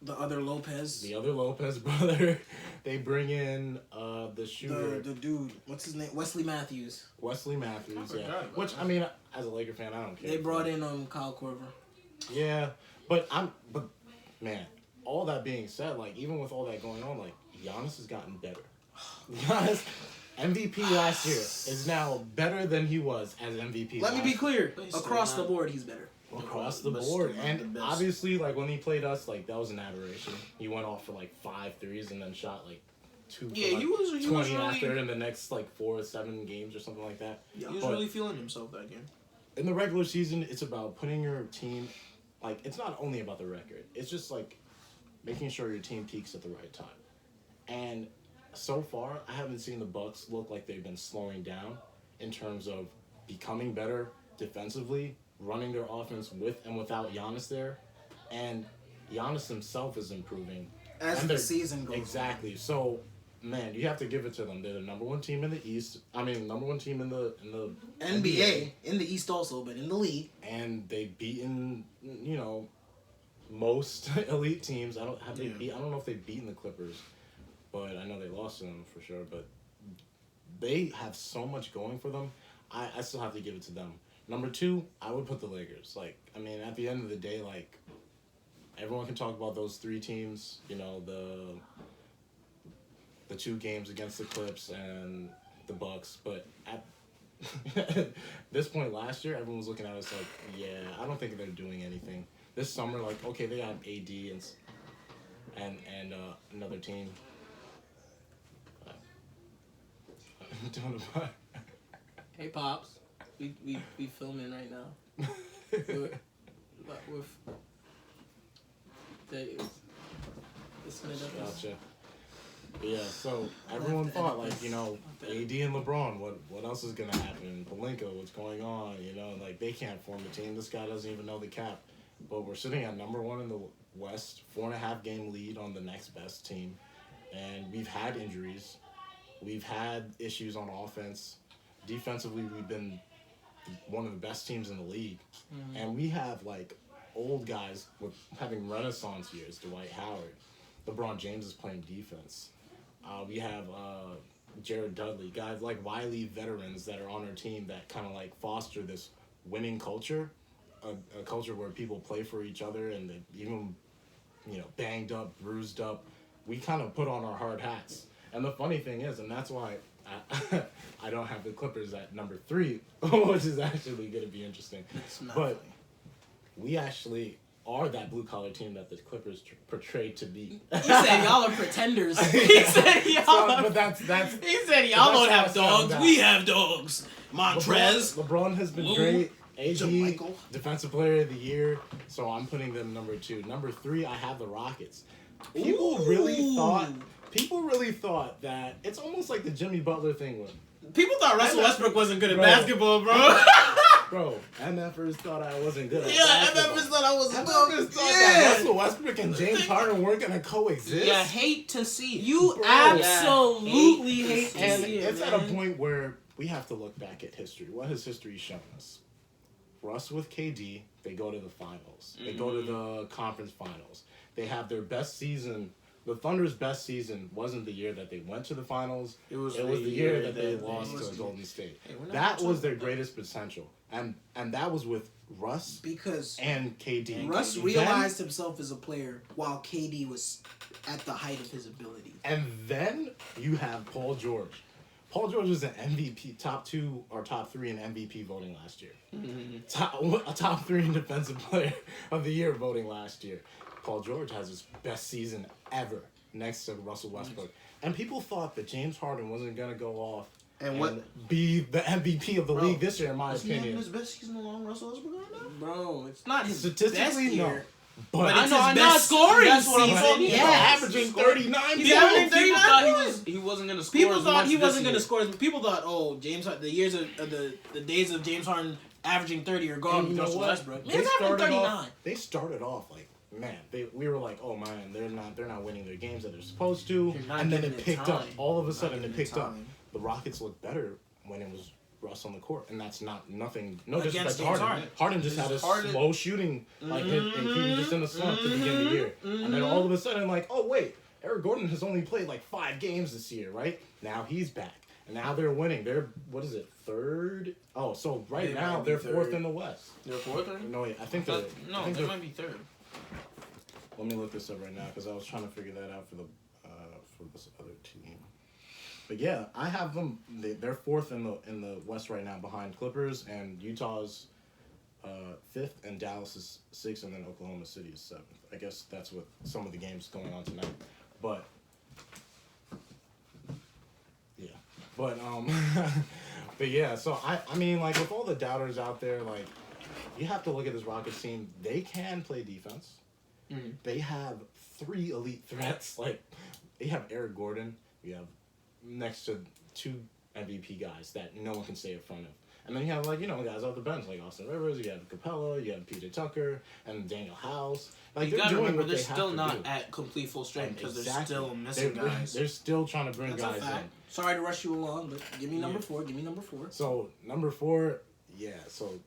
The other Lopez. the other Lopez brother. They bring in the shooter. The dude. What's his name? Wesley Matthews. Wesley Matthews, I forgot yeah. about Which, that. I mean, as a Laker fan, I don't care. They brought in Kyle Korver. Yeah, but man, all that being said, like, even with all that going on, like, Giannis has gotten better. Giannis, MVP last year, is now better than he was as MVP Let me last be clear. But he's still Across the not- board, he's better. across the But board. still not the And best. obviously, like, when he played us, like, that was an aberration. He went off for, like, 5 threes and then shot, like, 2 for, Yeah, like, he was 20 really, after in the next, like, 4 or 7 games or something like that. he was But- really feeling himself that game. in the regular season, it's about putting your team, like, it's not only about the record. It's just, like, making sure your team peaks at the right time. And so far, I haven't seen the Bucks look like they've been slowing down in terms of becoming better defensively, running their offense with and without Giannis there. And Giannis himself is improving. As And the they're- season goes. Exactly. So, man, you have to give it to them. They're the number 1 team in the East. I mean, number 1 team in the NBA. In the East also, but in the league. and they've beaten, you know, most elite teams. I don't know if they've beaten the Clippers, but I know they lost to them for sure. But they have so much going for them. I still have to give it to them. Number 2, I would put the Lakers. Like, I mean, at the end of the day, like, everyone can talk about those 3 teams. You know, the 2 games against the Clips and the Bucks. But at this point last year, everyone was looking at us like, yeah, I don't think they're doing anything. This summer, like, okay, they have AD and another team. Hey Pops, we filming right now. with this minute of this. Gotcha. Yeah, so everyone thought, like, you know, AD and LeBron, what else is gonna happen? Pelinka, what's going on? You know, like, they can't form a team. This guy doesn't even know the cap. But we're sitting at number 1 in the West, 4.5 game lead on the next best team, and we've had injuries. We've had issues on offense. Defensively, we've been one of the best teams in the league. Mm-hmm. And we have, like, old guys with having renaissance years. Dwight Howard. LeBron James is playing defense. We have Jared Dudley. Guys like wily veterans that are on our team that kind of, like, foster this winning culture. A culture where people play for each other and they even, you know, banged up, bruised up. We kind of put on our hard hats. And the funny thing is, and that's why I don't have the Clippers at number 3, which is actually going to be interesting. But we actually are that blue-collar team that the Clippers portrayed to be. He said y'all are pretenders. He said y'all He said y'all don't have dogs. We have dogs. Montrez. LeBron has been great. AD, Defensive Player of the Year. So I'm putting them number 2. Number 3, I have the Rockets. People really thought that it's almost like the Jimmy Butler thing was. People thought Russell Westbrook wasn't good at basketball, bro. Bro, MFers thought I wasn't good at basketball. MFers thought I wasn't good. MFers thought that Russell Westbrook and James Harden weren't going to coexist. You hate to see it. You absolutely hate to and see it. It's at a point where we have to look back at history. What has history shown us? Russ with KD, they go to the finals. They go to the conference finals. They have their best season. The Thunder's best season wasn't the year that they went to the finals. It was the year that they lost to Golden State. Hey, that was their greatest potential. And that was with Russ and KD. Russ realized himself as a player while KD was at the height of his ability. And then you have Paul George. Paul George was an MVP, top 2 or top 3 in MVP voting last year. Mm-hmm. Top 3 in Defensive Player of the Year voting last year. Paul George has his best season ever next to Russell Westbrook. And people thought that James Harden wasn't going to go off and be the MVP of the league this year, in my opinion. Is he his best season along Russell Westbrook right now? Bro, it's not his statistically best year. But it's his best scoring season. Yeah, averaging 39 points. He's averaging 39 points. He wasn't going to score. People thought he wasn't going to score. People thought, oh, James Harden, the days of James Harden averaging 30 are gone with Russell Westbrook. He's averaging 39. They started off like, man, we were like, oh man, they're not winning their games that they're supposed to, and then it picked up. All of a sudden, it picked up. The Rockets looked better when it was Russ on the court, and that's nothing. No disrespect to Harden. Harden just had a slow shooting, like and he was just in a slump to begin the year, and then all of a sudden, like, oh wait, Eric Gordon has only played like 5 games this year, right? Now he's back, and now they're winning. They're what is it, 3rd? Oh, so now they're 4th in the West. They're 4th? No, I think they're. No, they might be 3rd. Let me look this up right now because I was trying to figure that out for this other team. But yeah, I have them. They're 4th in the West right now, behind Clippers, and Utah's 5th, and Dallas is 6th, and then Oklahoma City is 7th. I guess that's with some of the games going on tonight. But yeah, but yeah. So I mean, like, with all the doubters out there, like, you have to look at this Rockets team. They can play defense. Mm-hmm. They have 3 elite threats. Like, they have Eric Gordon. We have next to 2 MVP guys that no one can stay in front of. And then you have, like, you know, guys off the bench, like Austin Rivers, you have Capella, you have PJ Tucker, and Daniel House. Like, you gotta remember, they're still not at complete full strength because they're still missing guys. They're still trying to bring guys in. Sorry to rush you along, but give me number 4. Give me number 4. So, number 4, yeah, so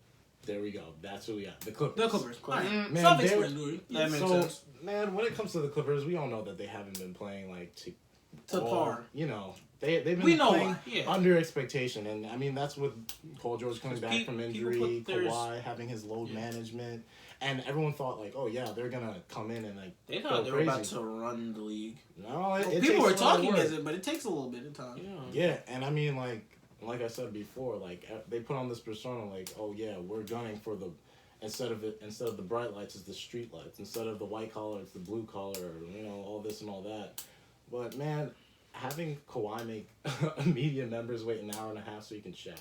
there we go. That's who we got. The Clippers. Right. Man, self-explanatory. That makes sense. Man, when it comes to the Clippers, we all know that they haven't been playing, like, to par. You know, They've been We know playing why, yeah. under expectation, and I mean that's with Paul George coming back People from injury, put theirs- Kawhi having his load management, and everyone thought like, oh yeah, they're gonna come in and like They go thought they were about crazy. to run the league. No, it People takes were a lot of talking work. as it, but it takes a little bit of time. Yeah, and I mean like I said before, like they put on this persona like, oh yeah, we're gunning for the instead of the bright lights, it's the street lights. Instead of the white collar, it's the blue collar. You know, all this and all that. But man, having Kawhi make media members wait an hour and a half so you can shower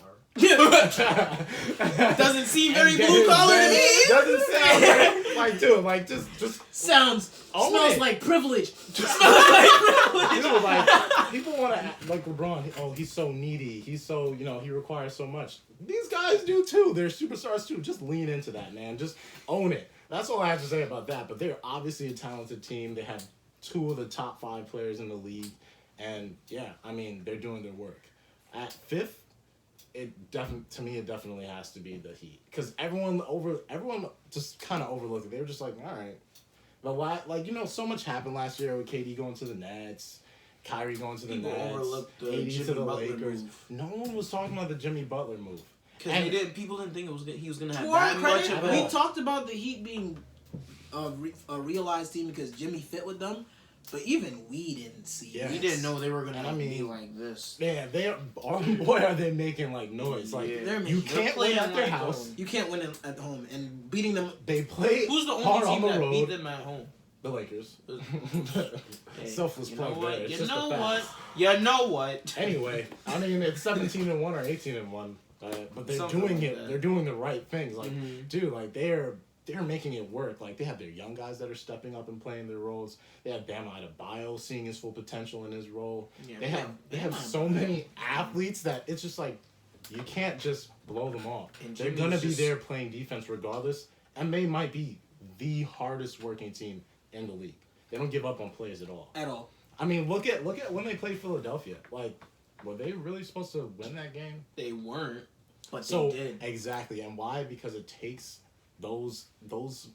Doesn't seem very and get blue his collar to bed. me. Doesn't sound like dude, like just Sounds Own smells it. like privilege. Smells like privilege. dude, like people want to act like LeBron. Oh, he's so needy. He's so he requires so much. These guys do too. They're superstars too. Just lean into that, man. Just own it. That's all I have to say about that. But they're obviously a talented team. They have 2 of the top 5 players in the league, and yeah, I mean they're doing their work. At 5th, it definitely has to be the Heat because everyone just kind of overlooked it. They were just like, all right, but so much happened last year with KD going to the Nets. Kyrie going to the People Nets, overlooked the AD Jimmy to the Butler Lakers. move. No one was talking about the Jimmy Butler move. Because people didn't think he was gonna have To our that much credit, of we a... talked about the Heat being a realized team because Jimmy fit with them, but even we didn't see Yeah. it. We didn't know they were gonna And I be mean- like this. Man, boy, are they making like noise. Like Yeah. They're you making- can't win at their house. You can't win at home, and beating them. They play Who's the only hard team on the that beat road. them at home? The Lakers. Hey, Selfless you know plug what? there. It's You just a know fact. what? You know what? Anyway, I mean it's 17-1 or 18-1, but they're Something doing like it. that. They're doing the right things. Like, Mhm. dude, like they're making it work. Like they have their young guys that are stepping up and playing their roles. They have Bam Adebayo seeing his full potential in his role. Yeah, They have so many athletes that it's just like you can't just blow them off. And They're Jimmy's gonna be just- there playing defense regardless, and they might be the hardest working team in the league. They don't give up on plays at all. At all. I mean, look at when they played Philadelphia. Like, were they really supposed to win that game? They weren't, but So they did. exactly, and why? Because it takes those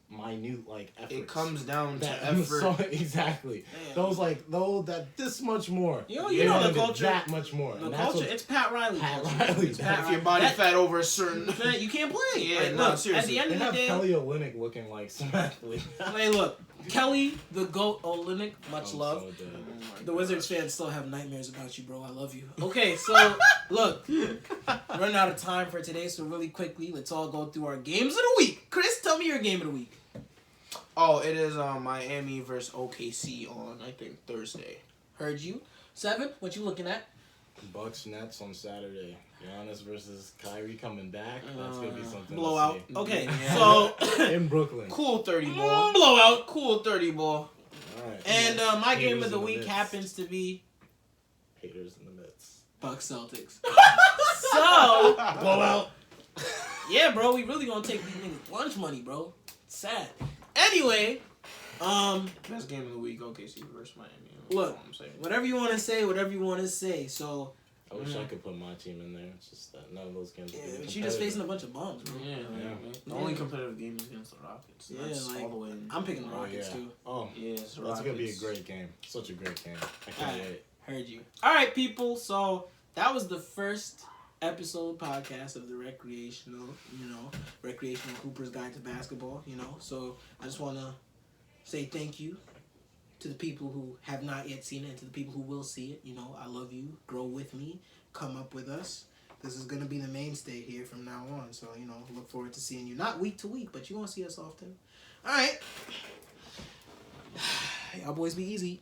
minute like efforts. It comes down to that effort. So, exactly. Man. Those that this much more. You know They the wanted it culture- that much more. The and that's culture, what it's Pat Riley. Pat culture. Riley. It's Pat If your Riley. body That- fat over a certain... Man, you can't play. Yeah, Like, no, look, at seriously. the end They of the have day, Kelly Olynyk looking like some athlete. hey, look, Kelly, the GOAT, Olynyk, much I'm love. so dead. Oh my The gosh. Wizards fans still have nightmares about you, bro. I love you. Okay, so look, running out of time for today, so really quickly, let's all go through our games of the week. Chris, tell me your game of the week. Oh, it is Miami versus OKC on, I think, Thursday. Heard you. 7, what you looking at? Bucks Nets on Saturday. Giannis versus Kyrie coming back. That's gonna be something. Blowout. To Okay, Yeah. so see. In Brooklyn. Cool 30 ball. blowout. Cool 30 ball. All right. And my Haters game of the in the week midst. happens to be Haters in the midst. Bucks Celtics. So blowout. Yeah, bro, we really gonna take these niggas lunch money, bro. Sad. Anyway, Best game of the week, OKC versus Miami. Look, That's all I'm saying. whatever you want to say, whatever you want to say. So I wish I could put my team in there. It's just that none of those games. yeah, are really but you just facing competitive. a bunch of bums, bro. Yeah, Yeah. man. The only competitive game is against the Rockets. Yeah, That's like, all the way in. I'm picking the Oh, Rockets yeah. too. Oh, Yeah, it's the that's gonna be a Rockets. great game. Such a great game. I can't Alright. wait. Heard you. All right, people. So that was the first episode podcast of the recreational Hoopers Guide to Basketball. So I just want to say thank you to the people who have not yet seen it and to the people who will see it. I love you. Grow with me. Come up with us. This is going to be the mainstay here from now on. So, look forward to seeing you. Not week to week, but you won't see us often. All right. Y'all boys be easy.